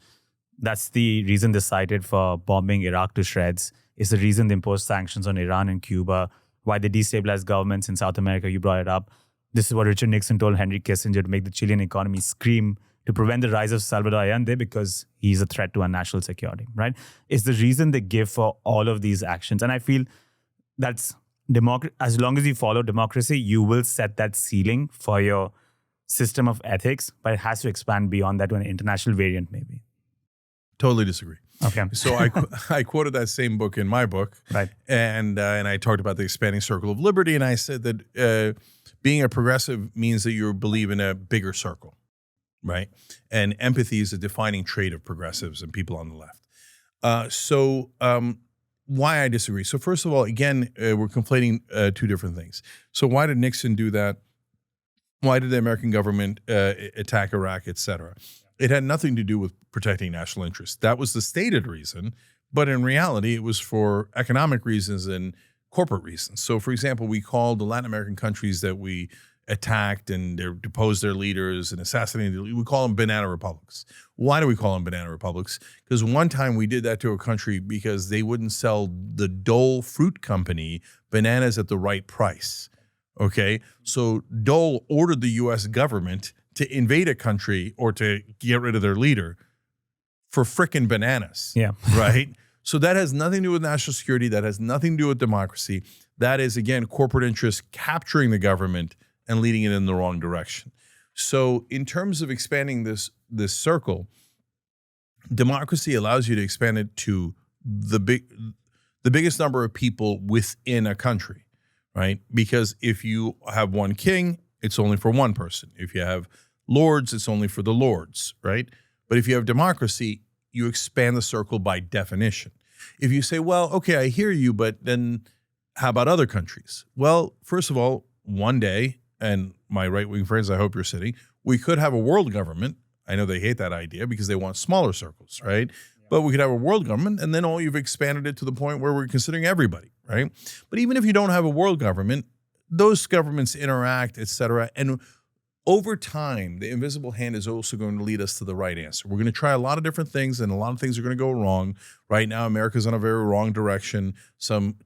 That's the reason they cited for bombing Iraq to shreds. It's the reason they imposed sanctions on Iran and Cuba, why they destabilized governments in South America. You brought it up. This is what Richard Nixon told Henry Kissinger to make the Chilean economy scream to prevent the rise of Salvador Allende, because he's a threat to our national security, right? It's the reason they give for all of these actions. And I feel that's as long as you follow democracy, you will set that ceiling for your system of ethics, but it has to expand beyond that to an international variant, maybe. Totally disagree. Okay. So I quoted that same book in my book, right? And I talked about the expanding circle of liberty, and I said that being a progressive means that you believe in a bigger circle, right? And empathy is a defining trait of progressives and people on the left. Why I disagree. So first of all, again, we're conflating two different things. So why did Nixon do that? Why did the American government attack Iraq, et cetera? It had nothing to do with protecting national interests. That was the stated reason, but in reality, it was for economic reasons and corporate reasons. So for example, we called the Latin American countries that we attacked and deposed their leaders and assassinated, we call them banana republics. Why do we call them banana republics? Because one time we did that to a country because they wouldn't sell the Dole Fruit Company bananas at the right price. Okay, so Dole ordered the U.S. government to invade a country or to get rid of their leader for frickin' bananas. Yeah. Right? So that has nothing to do with national security. That has nothing to do with democracy. That is, again, corporate interests capturing the government and leading it in the wrong direction. So in terms of expanding this circle, democracy allows you to expand it to the biggest number of people within a country, right? Because if you have one king, it's only for one person. If you have lords, it's only for the lords, right? But if you have democracy, you expand the circle by definition. If you say, well, okay, I hear you, but then how about other countries? Well, first of all, one day, and my right-wing friends, I hope you're sitting, we could have a world government I know they hate that idea because they want smaller circles, right? But we could have a world government, and then you've expanded it to the point where we're considering everybody, right? But even if you don't have a world government, those governments interact, et cetera. And over time, the invisible hand is also going to lead us to the right answer. We're going to try a lot of different things, and a lot of things are going to go wrong. Right now, America's on a very wrong direction.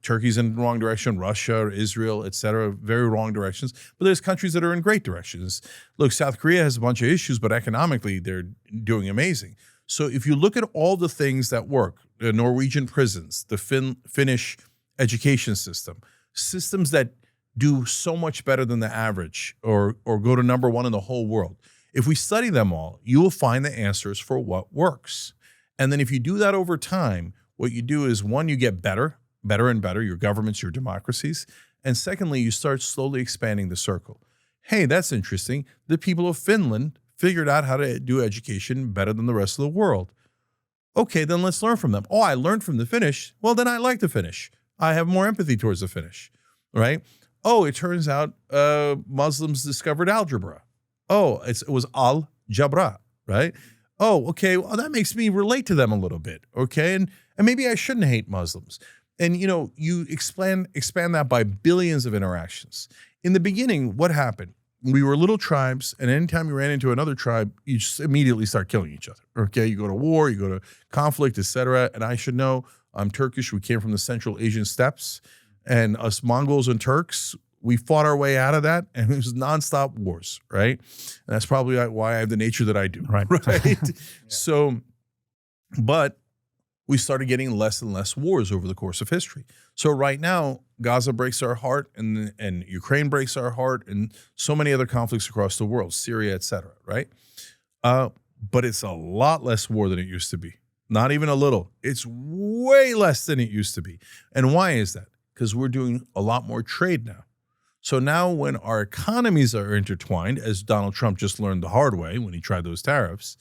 Turkey's in the wrong direction, Russia, Israel, et cetera, very wrong directions. But there's countries that are in great directions. Look, South Korea has a bunch of issues, but economically, they're doing amazing. So if you look at all the things that work, the Norwegian prisons, the Finnish education system, systems that do so much better than the average or go to number one in the whole world. If we study them all, you will find the answers for what works. And then if you do that over time, what you do is, one, you get better and better, your governments, your democracies. And secondly, you start slowly expanding the circle. Hey, that's interesting. The people of Finland figured out how to do education better than the rest of the world. Okay, then let's learn from them. Oh, I learned from the Finnish. Well, then I like the Finnish. I have more empathy towards the Finnish, right? Oh, it turns out Muslims discovered algebra. Oh, it was al-jabra, right? Oh, okay, well, that makes me relate to them a little bit, okay? And maybe I shouldn't hate Muslims. And, you expand that by billions of interactions. In the beginning, what happened? We were little tribes, and anytime you ran into another tribe, you just immediately start killing each other, okay? You go to war, you go to conflict, et cetera. And I should know, I'm Turkish. We came from the Central Asian steppes. And us Mongols and Turks, we fought our way out of that, and it was nonstop wars, right? And that's probably why I have the nature that I do, right? Yeah. So, but we started getting less and less wars over the course of history. So right now, Gaza breaks our heart, and Ukraine breaks our heart, and so many other conflicts across the world, Syria, et cetera, right? But it's a lot less war than it used to be. Not even a little. It's way less than it used to be. And why is that? Because we're doing a lot more trade now. So now when our economies are intertwined, as Donald Trump just learned the hard way when he tried those tariffs,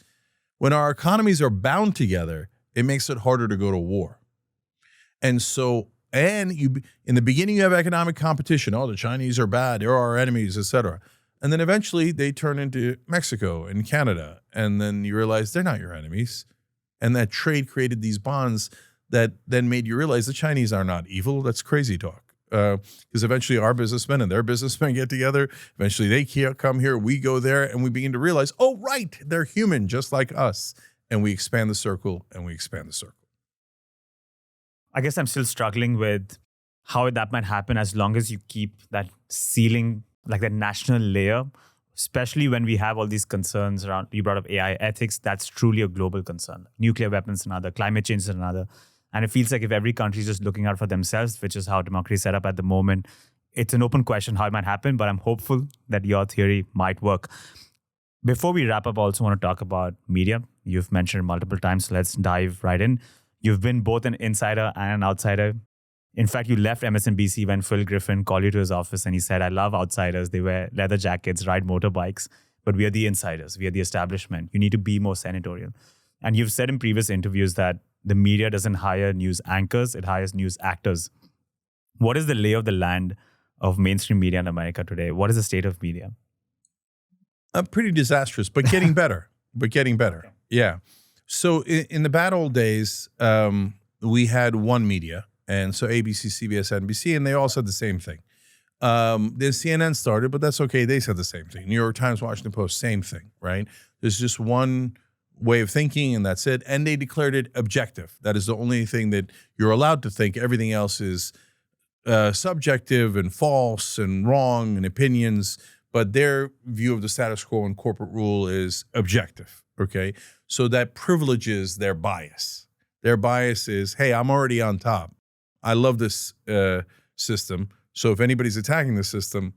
when our economies are bound together, it makes it harder to go to war. And so, in the beginning, you have economic competition. Oh, the Chinese are bad. They're our enemies, et cetera. And then eventually they turn into Mexico and Canada. And then you realize they're not your enemies. And that trade created these bonds that then made you realize the Chinese are not evil. That's crazy talk. Because eventually our businessmen and their businessmen get together. Eventually they come here, we go there, and we begin to realize, oh, right, they're human just like us. And we expand the circle, and we expand the circle. I guess I'm still struggling with how that might happen as long as you keep that ceiling, like that national layer, especially when we have all these concerns around, you brought up AI ethics, that's truly a global concern. Nuclear weapons another, climate change is another. And it feels like if every country is just looking out for themselves, which is how democracy is set up at the moment, it's an open question how it might happen, but I'm hopeful that your theory might work. Before we wrap up, I also want to talk about media. You've mentioned it multiple times, so let's dive right in. You've been both an insider and an outsider. In fact, you left MSNBC when Phil Griffin called you to his office and he said, I love outsiders. They wear leather jackets, ride motorbikes, but we are the insiders. We are the establishment. You need to be more senatorial. And you've said in previous interviews that the media doesn't hire news anchors, it hires news actors. What is the lay of the land of mainstream media in America today? What is the state of media? Pretty disastrous, but getting better. Okay. Yeah. So in the bad old days, we had one media. And so ABC, CBS, NBC, and they all said the same thing. Then CNN started, but that's okay. They said the same thing. New York Times, Washington Post, same thing, right? There's just one way of thinking, and that's it. And they declared it objective. That is the only thing that you're allowed to think. Everything else is subjective and false and wrong and opinions. But their view of the status quo and corporate rule is objective, okay? So that privileges their bias. Their bias is, hey, I'm already on top. I love this system. So if anybody's attacking the system,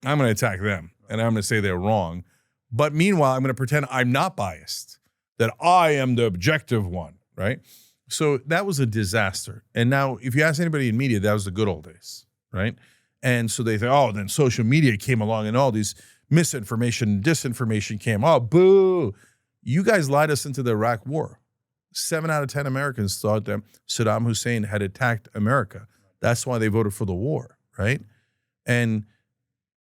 I'm going to attack them. And I'm going to say they're wrong. But meanwhile, I'm going to pretend I'm not biased, that I am the objective one, right? So that was a disaster. And now if you ask anybody in media, that was the good old days, right? And so they think, oh, then social media came along and all these misinformation, disinformation came. Oh, boo. You guys lied us into the Iraq war. 7 out of 10 Americans thought that Saddam Hussein had attacked America. That's why they voted for the war, right? And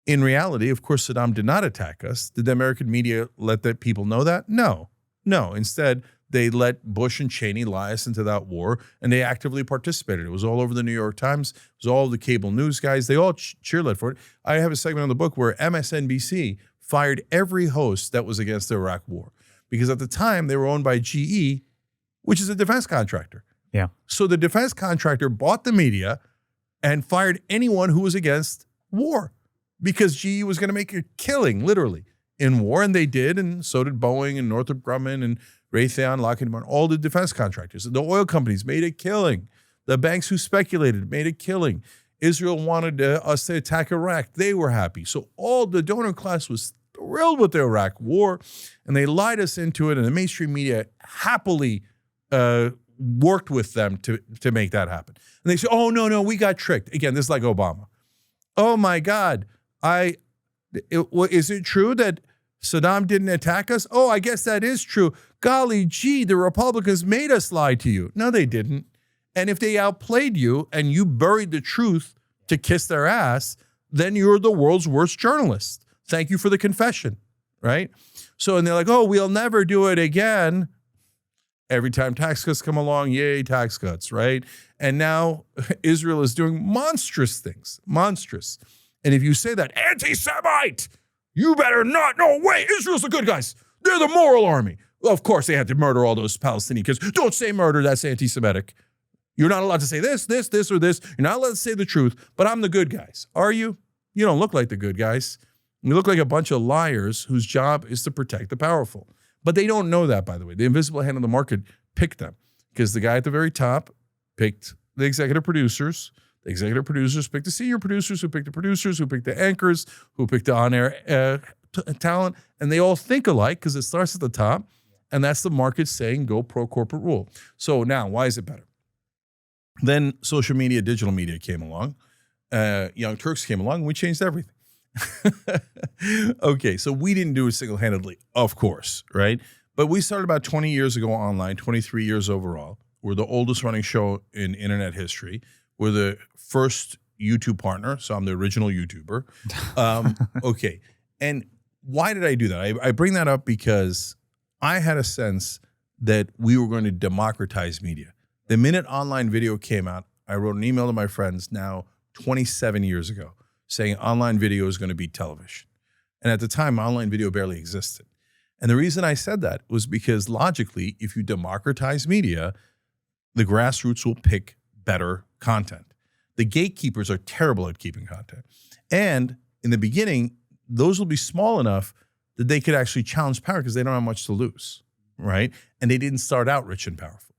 In reality, of course, Saddam did not attack us. Did the American media let the people know that? No. Instead, they let Bush and Cheney lie us into that war, and they actively participated. It was all over the New York Times. It was all the cable news guys. They all cheerleaded for it. I have a segment on the book where MSNBC fired every host that was against the Iraq war, because at the time they were owned by GE, which is a defense contractor. Yeah. So the defense contractor bought the media and fired anyone who was against war, because GE was going to make a killing, literally, in war, and they did, and so did Boeing and Northrop Grumman and Raytheon, Lockheed Martin, all the defense contractors. The oil companies made a killing. The banks who speculated made a killing. Israel wanted us to attack Iraq. They were happy. So all the donor class was thrilled with the Iraq war, and they lied us into it, and the mainstream media happily worked with them to make that happen. And they say, oh, no, we got tricked. Again, this is like Obama. Oh, my God. Is it true that Saddam didn't attack us? Oh, I guess that is true. Golly gee, the Republicans made us lie to you. No, they didn't. And if they outplayed you and you buried the truth to kiss their ass, then you're the world's worst journalist. Thank you for the confession, right? So, and they're like, oh, we'll never do it again. Every time tax cuts come along, yay, tax cuts, right? And now Israel is doing monstrous things, monstrous. And if you say that, anti-Semite, you better not, no way, Israel's the good guys. They're the moral army. Well, of course, they had to murder all those Palestinian kids. Don't say murder, that's anti-Semitic. You're not allowed to say this, or this. You're not allowed to say the truth, but I'm the good guys. Are you? You don't look like the good guys. You look like a bunch of liars whose job is to protect the powerful. But they don't know that, by the way. The invisible hand of the market picked them, because the guy at the very top picked the executive producers. The executive producers picked the senior producers, who picked the producers, who picked the anchors, who picked the on-air talent, and they all think alike because it starts at the top, and that's the market saying go pro-corporate rule. So now, why is it better? Then social media, digital media came along. Young Turks came along, and we changed everything. Okay, so we didn't do it single-handedly, of course, right? But we started about 20 years ago online, 23 years overall. We're the oldest running show in internet history. We're the first YouTube partner, so I'm the original YouTuber. Okay, and why did I do that? I bring that up because I had a sense that we were going to democratize media. The minute online video came out, I wrote an email to my friends now 27 years ago saying online video is going to be television. And at the time, online video barely existed. And the reason I said that was because logically, if you democratize media, the grassroots will pick better content. The gatekeepers are terrible at keeping content. And in the beginning, those will be small enough that they could actually challenge power because they don't have much to lose, right? And they didn't start out rich and powerful.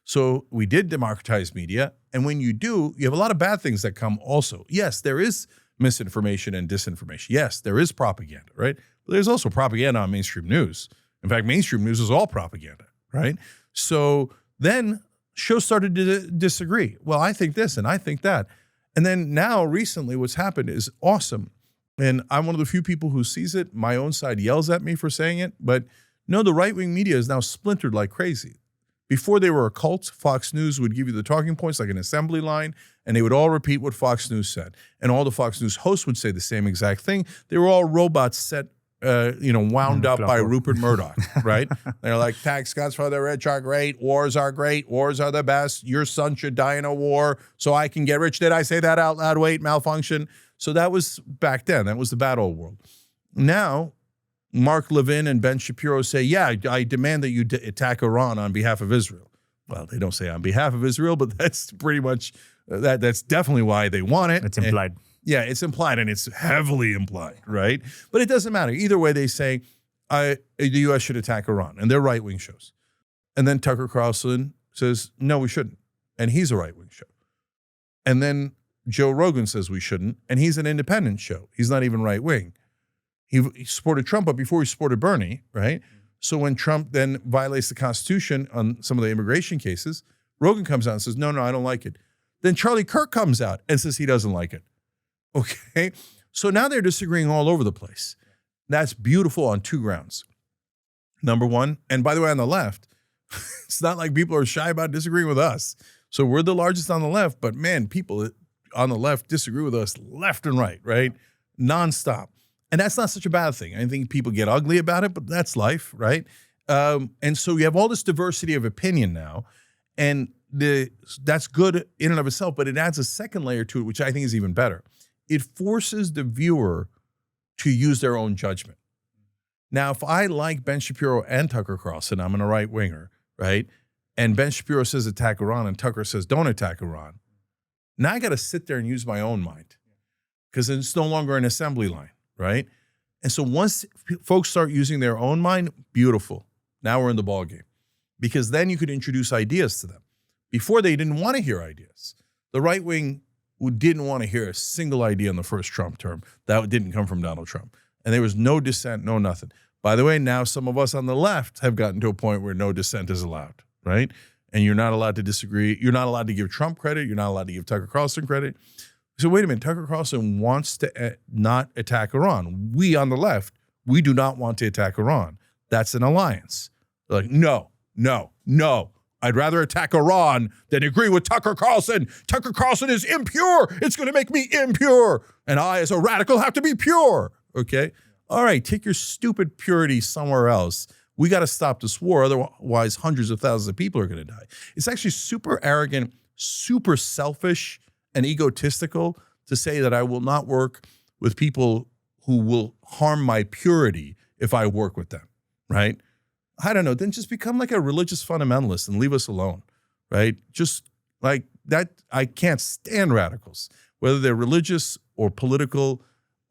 So we did democratize media. And when you do, you have a lot of bad things that come also. Yes, there is misinformation and disinformation. Yes, there is propaganda, right? But there's also propaganda on mainstream news. In fact, mainstream news is all propaganda, right? So then shows started to disagree. Well, I think this and I think that. And then now recently what's happened is awesome. And I'm one of the few people who sees it. My own side yells at me for saying it. But no, the right-wing media is now splintered like crazy. Before they were a cult, Fox News would give you the talking points like an assembly line, and they would all repeat what Fox News said. And all the Fox News hosts would say the same exact thing. They were all robots set wound up by Rupert Murdoch, right? They're like, tax cuts for the rich are great. Wars are great. Wars are the best. Your son should die in a war so I can get rich. Did I say that out loud? Wait, malfunction. So that was back then. That was the bad old world. Now, Mark Levin and Ben Shapiro say, yeah, I demand that you attack Iran on behalf of Israel. Well, they don't say on behalf of Israel, but that's pretty much, that's definitely why they want it. It's implied. Yeah, it's implied, and it's heavily implied, right? But it doesn't matter. Either way, they say the U.S. should attack Iran, and they're right-wing shows. And then Tucker Carlson says, no, we shouldn't, and he's a right-wing show. And then Joe Rogan says we shouldn't, and he's an independent show. He's not even right-wing. He supported Trump, but before he supported Bernie, right? So when Trump then violates the Constitution on some of the immigration cases, Rogan comes out and says, no, I don't like it. Then Charlie Kirk comes out and says he doesn't like it. Okay, so now they're disagreeing all over the place. That's beautiful on two grounds. Number one, and by the way, on the left, it's not like people are shy about disagreeing with us. So we're the largest on the left, but man, people on the left disagree with us left and right, right? nonstop. And that's not such a bad thing. I think people get ugly about it, but that's life, right? And so you have all this diversity of opinion now, and that's good in and of itself, but it adds a second layer to it, which I think is even better. It forces the viewer to use their own judgment. Now, if I like Ben Shapiro and Tucker Carlson, I'm a right winger, right? And Ben Shapiro says attack Iran and Tucker says don't attack Iran. Now I got to sit there and use my own mind because it's no longer an assembly line, right? And so once folks start using their own mind, beautiful. Now we're in the ballgame because then you could introduce ideas to them. Before they didn't want to hear ideas. The right wing didn't want to hear a single idea in the first Trump term that didn't come from Donald Trump. And there was no dissent, no nothing. By the way, now some of us on the left have gotten to a point where no dissent is allowed, right? And you're not allowed to disagree. You're not allowed to give Trump credit. You're not allowed to give Tucker Carlson credit. So wait a minute, Tucker Carlson wants to not attack Iran. We on the left, we do not want to attack Iran. That's an alliance. They're like, no. I'd rather attack Iran than agree with Tucker Carlson. Tucker Carlson is impure. It's going to make me impure. And I, as a radical, have to be pure. Okay? All right, take your stupid purity somewhere else. We got to stop this war. Otherwise, hundreds of thousands of people are going to die. It's actually super arrogant, super selfish, and egotistical to say that I will not work with people who will harm my purity if I work with them, right? I don't know, then just become like a religious fundamentalist and leave us alone, right? Just like that, I can't stand radicals. Whether they're religious or political,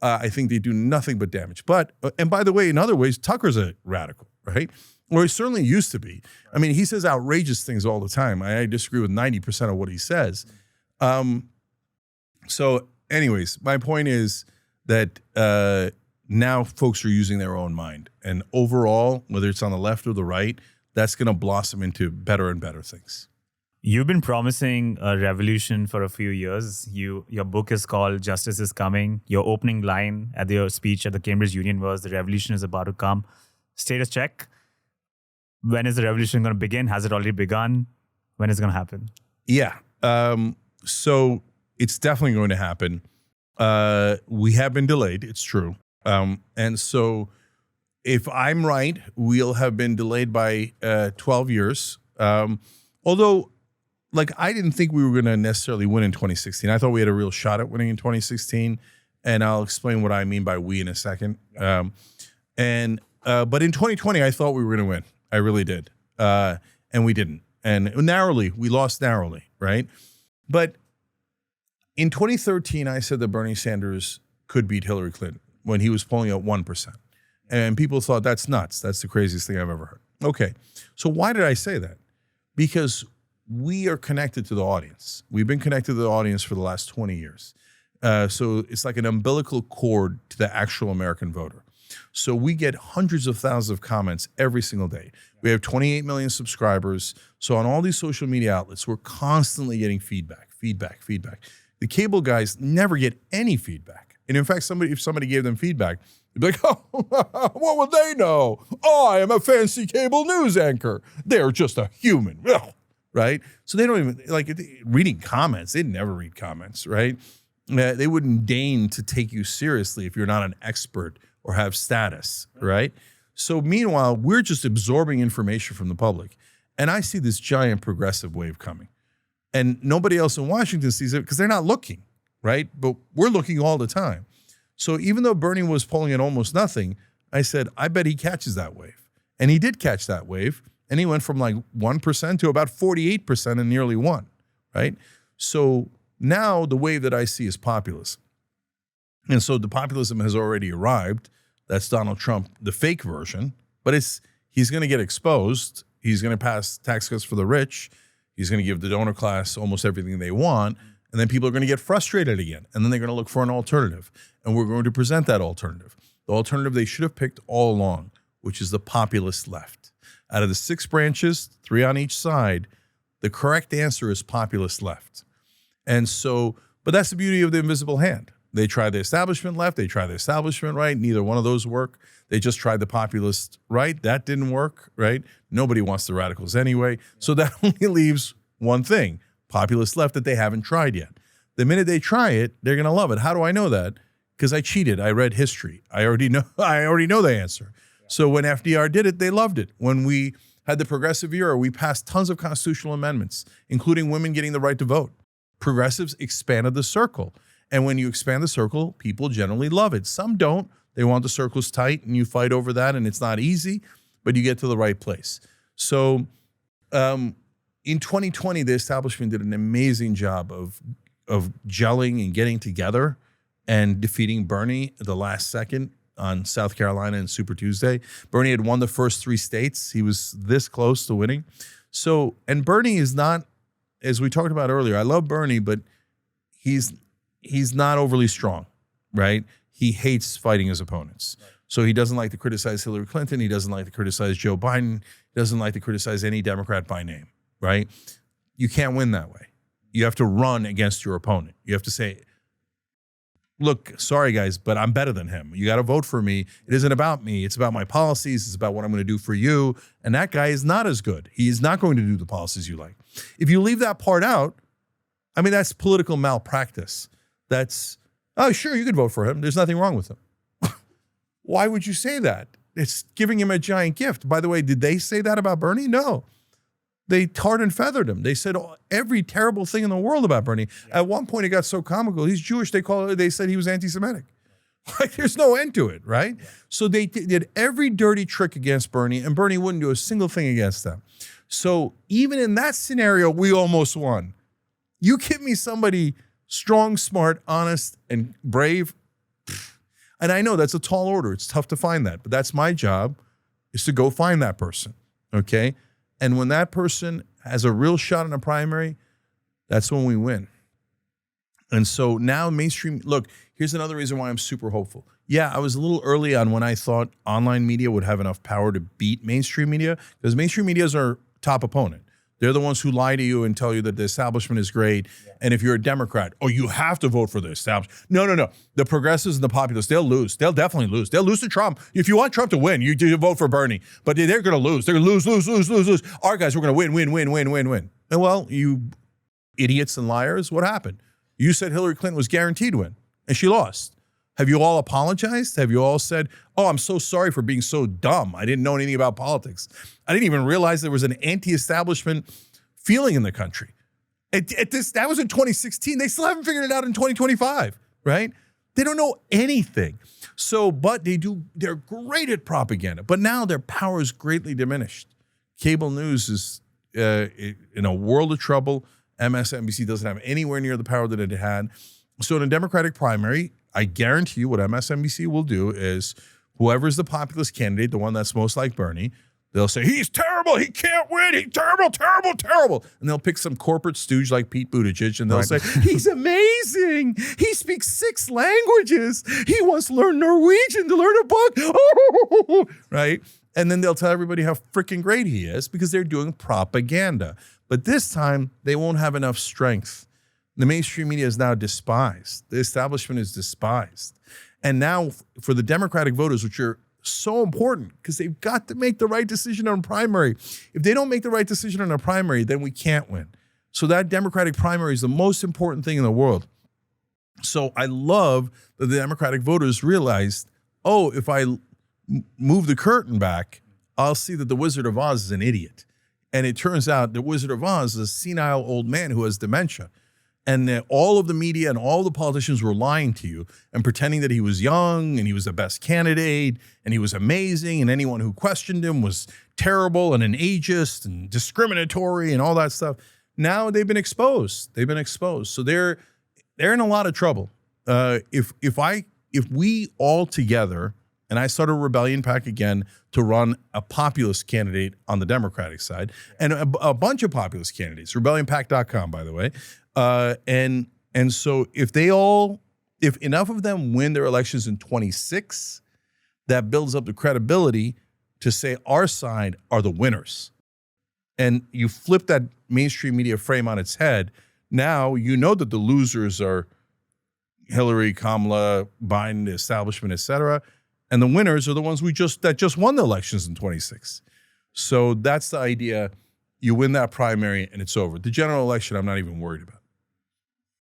I think they do nothing but damage. But, and by the way, in other ways, Tucker's a radical, right? Or he certainly used to be. I mean, he says outrageous things all the time. I disagree with 90% of what he says. So anyways, my point is that now folks are using their own mind. And overall, whether it's on the left or the right, that's going to blossom into better and better things. You've been promising a revolution for a few years. Your book is called Justice is Coming. Your opening line at your speech at the Cambridge Union was, the revolution is about to come. Status check. When is the revolution going to begin? Has it already begun? When is it going to happen? Yeah. So it's definitely going to happen. We have been delayed. It's true. And so if I'm right, we'll have been delayed by 12 years. Although, like, I didn't think we were going to necessarily win in 2016. I thought we had a real shot at winning in 2016. And I'll explain what I mean by we in a second. But in 2020, I thought we were going to win. I really did. And we didn't. And narrowly, we lost narrowly, right? But in 2013, I said that Bernie Sanders could beat Hillary Clinton when he was polling at 1%. And people thought, that's nuts. That's the craziest thing I've ever heard. Okay, so why did I say that? Because we are connected to the audience. We've been connected to the audience for the last 20 years. So it's like an umbilical cord to the actual American voter. So we get hundreds of thousands of comments every single day. We have 28 million subscribers. So on all these social media outlets, we're constantly getting feedback. The cable guys never get any feedback. And in fact, if somebody gave them feedback, they'd be like, oh, what would they know? Oh, I am a fancy cable news anchor. They're just a human, right? So they don't even, like, reading comments. They'd never read comments, right? They wouldn't deign to take you seriously if you're not an expert or have status, right? So meanwhile, we're just absorbing information from the public. And I see this giant progressive wave coming. And nobody else in Washington sees it because they're not looking, right? But we're looking all the time. So even though Bernie was polling at almost nothing, I said, I bet he catches that wave. And he did catch that wave. And he went from like 1% to about 48% and nearly won, right? So now the wave that I see is populism. And so the populism has already arrived. That's Donald Trump, the fake version. But he's going to get exposed. He's going to pass tax cuts for the rich. He's going to give the donor class almost everything they want. And then people are going to get frustrated again. And then they're going to look for an alternative. And we're going to present that alternative. The alternative they should have picked all along, which is the populist left. Out of the 6 branches, 3 on each side, the correct answer is populist left. And so, but that's the beauty of the invisible hand. They tried the establishment left. They tried the establishment right. Neither one of those work. They just tried the populist right. That didn't work, right? Nobody wants the radicals anyway. So that only leaves one thing, populist left, that they haven't tried yet. The minute they try it, they're going to love it. How do I know that? because I cheated. I read history. I already know the answer. So when FDR did it, they loved it. When we had the progressive era, we passed tons of constitutional amendments, including women getting the right to vote. Progressives expanded the circle. And when you expand the circle, people generally love it. Some don't. They want the circles tight, and you fight over that, and it's not easy, but you get to the right place. So in 2020, the establishment did an amazing job of gelling and getting together and defeating Bernie at the last second on South Carolina and Super Tuesday. Bernie had won the first 3 states. He was this close to winning. So, and Bernie is not, as we talked about earlier, I love Bernie, but he's not overly strong, right? He hates fighting his opponents. Right. So he doesn't like to criticize Hillary Clinton. He doesn't like to criticize Joe Biden. He doesn't like to criticize any Democrat by name, right? You can't win that way. You have to run against your opponent. You have to say, look, sorry guys, but I'm better than him. You got to vote for me. It isn't about me. It's about my policies. It's about what I'm going to do for you. And that guy is not as good. He is not going to do the policies you like. If you leave that part out, I mean, that's political malpractice. That's, oh, sure, you could vote for him. There's nothing wrong with him. Why would you say that? It's giving him a giant gift. By the way, did they say that about Bernie? No. They tarred and feathered him. They said every terrible thing in the world about Bernie. Yeah. At one point, it got so comical. He's Jewish. They said he was anti-Semitic. Like, there's no end to it, right? Yeah. So they did every dirty trick against Bernie, and Bernie wouldn't do a single thing against them. So even in that scenario, we almost won. You give me somebody strong, smart, honest, and brave. And I know that's a tall order. It's tough to find that. But that's my job, is to go find that person, okay? And when that person has a real shot in a primary, that's when we win. And so now mainstream, look, here's another reason why I'm super hopeful. Yeah, I was a little early on when I thought online media would have enough power to beat mainstream media, because mainstream media is our top opponent. They're the ones who lie to you and tell you that the establishment is great. Yeah. And if you're a Democrat, oh, you have to vote for the establishment. No. The progressives and the populists, they'll lose. They'll definitely lose. They'll lose to Trump. If you want Trump to win, you do vote for Bernie. But they're going to lose. They're going to lose. Our guys, we're going to win. And well, you idiots and liars, what happened? You said Hillary Clinton was guaranteed to win, and she lost. Have you all apologized? Have you all said, oh, I'm so sorry for being so dumb. I didn't know anything about politics. I didn't even realize there was an anti-establishment feeling in the country. That was in 2016. They still haven't figured it out in 2025, right? They don't know anything. So, but they're great at propaganda. But now their power is greatly diminished. Cable news is in a world of trouble. MSNBC doesn't have anywhere near the power that it had. So in a Democratic primary, I guarantee you what MSNBC will do is whoever's the populist candidate, the one that's most like Bernie, they'll say, he's terrible, he can't win, he's terrible. And they'll pick some corporate stooge like Pete Buttigieg, and they'll say, he's amazing, he speaks 6 languages, he wants to learn Norwegian to learn a book, right? And then they'll tell everybody how freaking great he is because they're doing propaganda. But this time, they won't have enough strength. The mainstream media is now despised. The establishment is despised. And now for the Democratic voters, which are so important because they've got to make the right decision on primary. If they don't make the right decision on a primary, then we can't win. So that Democratic primary is the most important thing in the world. So I love that the Democratic voters realized, oh, if I move the curtain back, I'll see that the Wizard of Oz is an idiot. And it turns out the Wizard of Oz is a senile old man who has dementia. And all of the media and all the politicians were lying to you and pretending that he was young and he was the best candidate and he was amazing and anyone who questioned him was terrible and an ageist and discriminatory and all that stuff. Now they've been exposed. So they're in a lot of trouble. If we all together, and I start a rebellion pack again to run a populist candidate on the Democratic side and a bunch of populist candidates, rebellionpack.com, by the way. And so if enough of them win their elections in 26, that builds up the credibility to say our side are the winners. And you flip that mainstream media frame on its head. Now you know that the losers are Hillary, Kamala, Biden, the establishment, et cetera. And the winners are the ones that just won the elections in 26. So that's the idea. You win that primary and it's over. The general election, I'm not even worried about.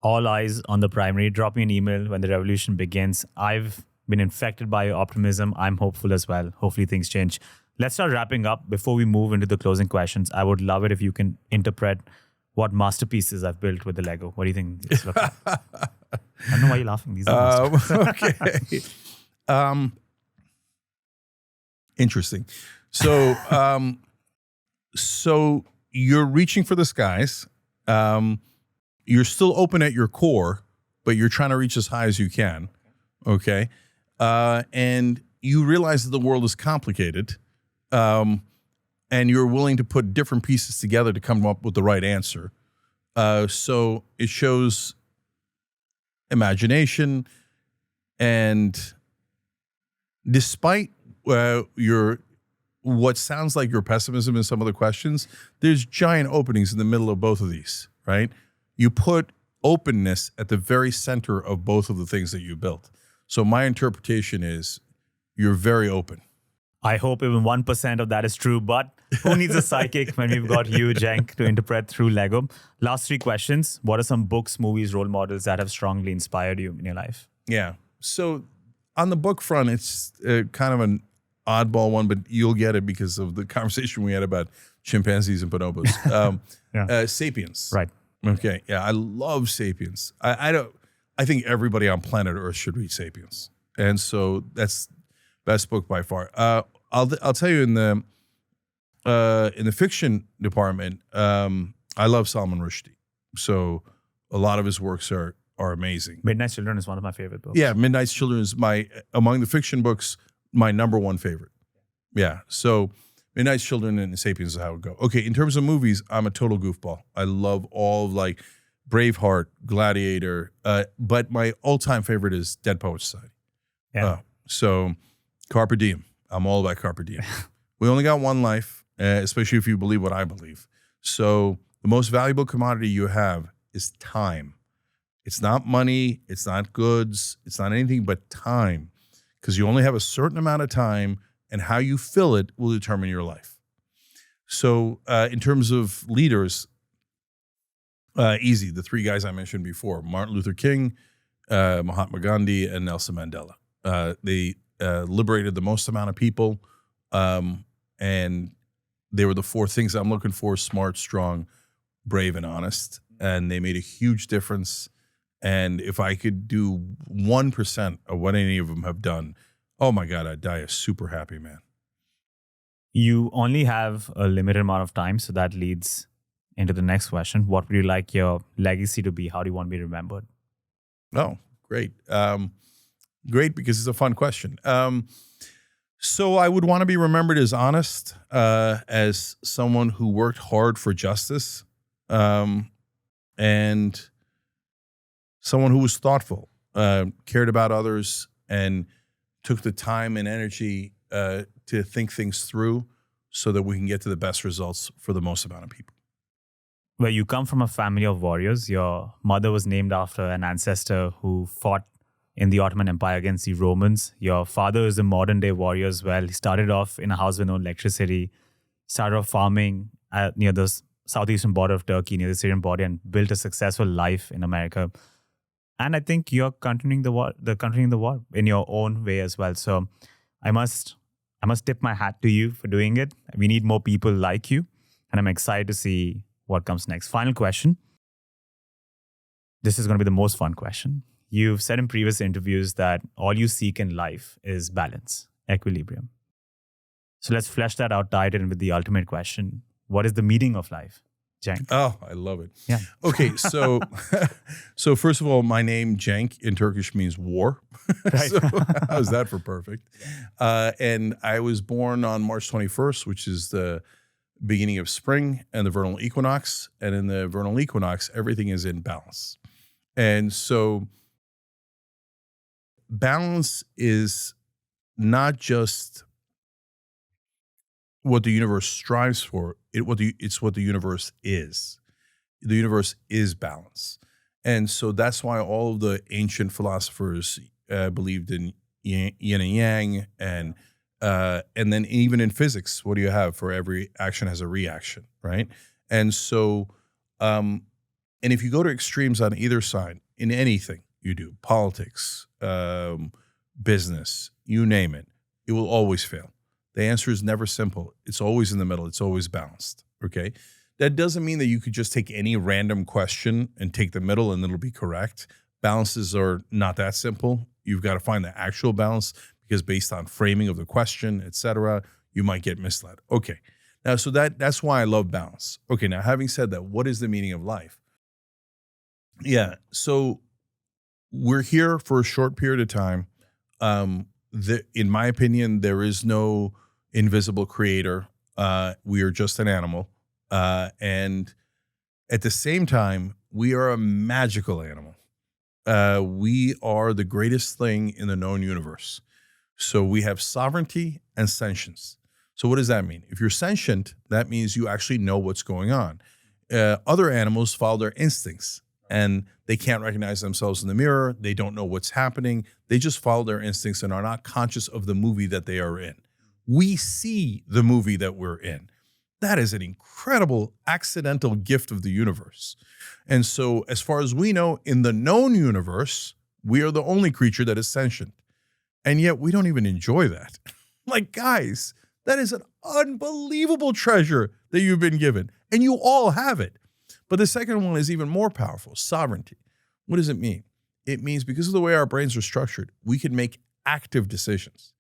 All eyes on the primary. Drop me an email when the revolution begins. I've been infected by your optimism. I'm hopeful as well. Hopefully things change. Let's start wrapping up. Before we move into the closing questions, I would love it if you can interpret what masterpieces I've built with the Lego. What do you think this looks like? I don't know why you're laughing. These are masterpieces. Okay. Interesting. So, so you're reaching for the skies. You're still open at your core, but you're trying to reach as high as you can. Okay. And you realize that the world is complicated. And you're willing to put different pieces together to come up with the right answer. So it shows imagination, and despite what sounds like your pessimism in some of the questions, there's giant openings in the middle of both of these, right? You put openness at the very center of both of the things that you built. So my interpretation is you're very open. I hope even 1% of that is true, but who needs a psychic when we've got you, Cenk, to interpret through Lego? Last 3 questions. What are some books, movies, role models that have strongly inspired you in your life? Yeah. So on the book front, it's kind of an oddball one, but you'll get it because of the conversation we had about chimpanzees and bonobos. Sapiens. Right. Okay. Yeah, I love Sapiens. I think everybody on planet Earth should read Sapiens, and so that's best book by far. I'll tell you in the fiction department, I love Salman Rushdie. So a lot of his works are amazing. Midnight Children is one of my favorite books. Yeah, Midnight's Children is among the fiction books, my number one favorite. Yeah. So Midnight's Children and Sapiens is how it would go. Okay, in terms of movies, I'm a total goofball. I love all like Braveheart, Gladiator, but my all-time favorite is Dead Poets Society. Yeah. So Carpe Diem. I'm all about Carpe Diem. We only got one life, especially if you believe what I believe. So the most valuable commodity you have is time. It's not money. It's not goods. It's not anything but time, because you only have a certain amount of time, and how you fill it will determine your life. So in terms of leaders, easy, the 3 guys I mentioned before, Martin Luther King, Mahatma Gandhi, and Nelson Mandela. They liberated the most amount of people, and they were the 4 things I'm looking for: smart, strong, brave, and honest. And they made a huge difference. And if I could do 1% of what any of them have done, oh my God, I'd die a super happy man. You only have a limited amount of time, so that leads into the next question. What would you like your legacy to be? How do you want to be remembered? Oh, great. Great, because it's a fun question. So I would want to be remembered as honest, as someone who worked hard for justice, and someone who was thoughtful, cared about others, and took the time and energy to think things through so that we can get to the best results for the most amount of people. Well, you come from a family of warriors. Your mother was named after an ancestor who fought in the Ottoman Empire against the Romans. Your father is a modern-day warrior as well. He started off in a house with no electricity, started off farming near the southeastern border of Turkey, near the Syrian border, and built a successful life in America. And I think you're continuing the war in your own way as well. So I must tip my hat to you for doing it. We need more people like you, and I'm excited to see what comes next. Final question. This is going to be the most fun question. You've said in previous interviews that all you seek in life is balance, equilibrium. So let's flesh that out, tie it in with the ultimate question. What is the meaning of life, Cenk? Oh, I love it. Yeah. Okay, so so first of all, my name Cenk in Turkish means war. Right. So how's that for perfect? And I was born on March 21st, which is the beginning of spring and the vernal equinox. And in the vernal equinox, everything is in balance. And so balance is not just what the universe strives for, it's what the universe is. The universe is balance. And so that's why all of the ancient philosophers believed in yin and yang, and then even in physics, what do you have? For every action has a reaction, right? And so And if you go to extremes on either side in anything you do, politics, business, you name it, it will always fail. The answer is never simple. It's always in the middle. It's always balanced. Okay. That doesn't mean that you could just take any random question and take the middle and it'll be correct. Balances are not that simple. You've got to find the actual balance because based on framing of the question, etc., you might get misled. Okay. Now, so that's why I love balance. Okay. Now, having said that, what is the meaning of life? Yeah. So we're here for a short period of time. In my opinion, there is no invisible creator. We are just an animal. And at the same time, we are a magical animal. We are the greatest thing in the known universe. So we have sovereignty and sentience. So what does that mean? If you're sentient, that means you actually know what's going on. Other animals follow their instincts and they can't recognize themselves in the mirror. They don't know what's happening. They just follow their instincts and are not conscious of the movie that they are in. We see the movie that we're in. That is an incredible accidental gift of the universe. And so as far as we know, in the known universe, we are the only creature that is sentient. And yet we don't even enjoy that. Like, guys, that is an unbelievable treasure that you've been given. And you all have it. But the second one is even more powerful, sovereignty. What does it mean? It means because of the way our brains are structured, we can make active decisions.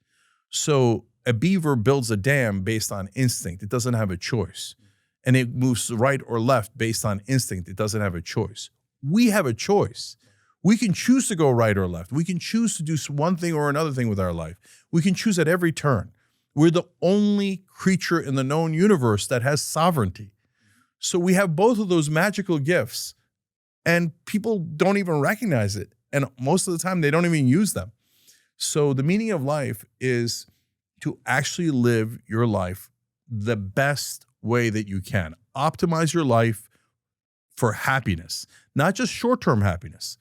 So a beaver builds a dam based on instinct. It doesn't have a choice. And it moves right or left based on instinct. It doesn't have a choice. We have a choice. We can choose to go right or left. We can choose to do one thing or another thing with our life. We can choose at every turn. We're the only creature in the known universe that has sovereignty. So we have both of those magical gifts, and people don't even recognize it. And most of the time, they don't even use them. So the meaning of life is to actually live your life the best way that you can. Optimize your life for happiness, not just short-term happiness,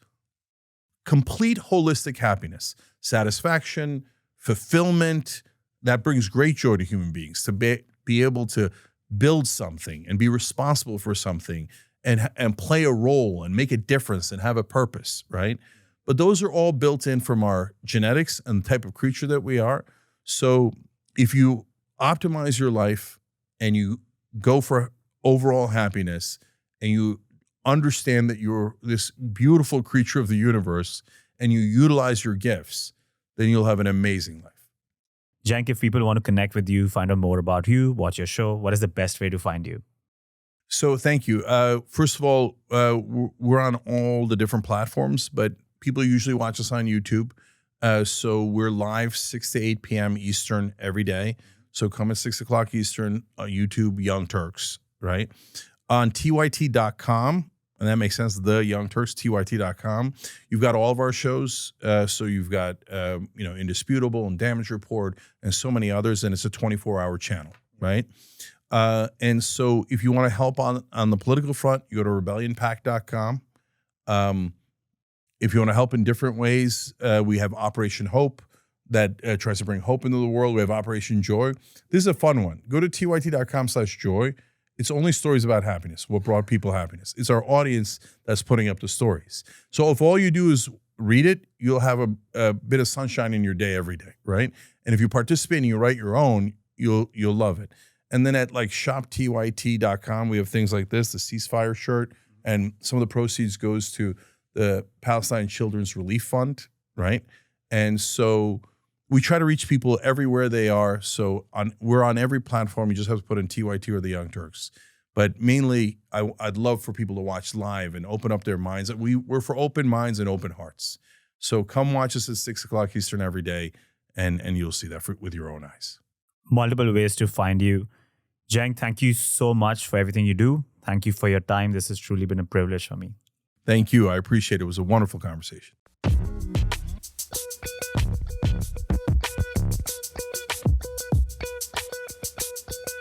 complete holistic happiness, satisfaction, fulfillment. That brings great joy to human beings to be able to build something and be responsible for something and play a role and make a difference and have a purpose, right? But those are all built in from our genetics and the type of creature that we are. So if you optimize your life and you go for overall happiness and you understand that you're this beautiful creature of the universe and you utilize your gifts, then you'll have an amazing life. Cenk, if people want to connect with you, find out more about you, watch your show, what is the best way to find you? So thank you. First of all, we're on all the different platforms, but people usually watch us on YouTube. So we're live 6 to 8 p.m. Eastern every day. So come at 6 o'clock Eastern, YouTube, Young Turks, right? On tyt.com, and that makes sense, the Young Turks, tyt.com. You've got all of our shows. So you've got, Indisputable and Damage Report and so many others, and it's a 24-hour channel, right? And so if you want to help on the political front, you go to rebellionpact.com. If you want to help in different ways, we have Operation Hope that tries to bring hope into the world. We have Operation Joy. This is a fun one. Go to tyt.com/joy. It's only stories about happiness, what brought people happiness. It's our audience that's putting up the stories. So if all you do is read it, you'll have a bit of sunshine in your day every day, right? And if you participate and you write your own, you'll love it. And then at like shoptyt.com, we have things like this, the ceasefire shirt, and some of the proceeds goes to the Palestine Children's Relief Fund, right? And so we try to reach people everywhere they are. So we're on every platform. You just have to put in TYT or the Young Turks. But mainly, I'd love for people to watch live and open up their minds. We're for open minds and open hearts. So come watch us at 6 o'clock Eastern every day, and you'll see that with your own eyes. Multiple ways to find you. Cenk, thank you so much for everything you do. Thank you for your time. This has truly been a privilege for me. Thank you. I appreciate it. It was a wonderful conversation.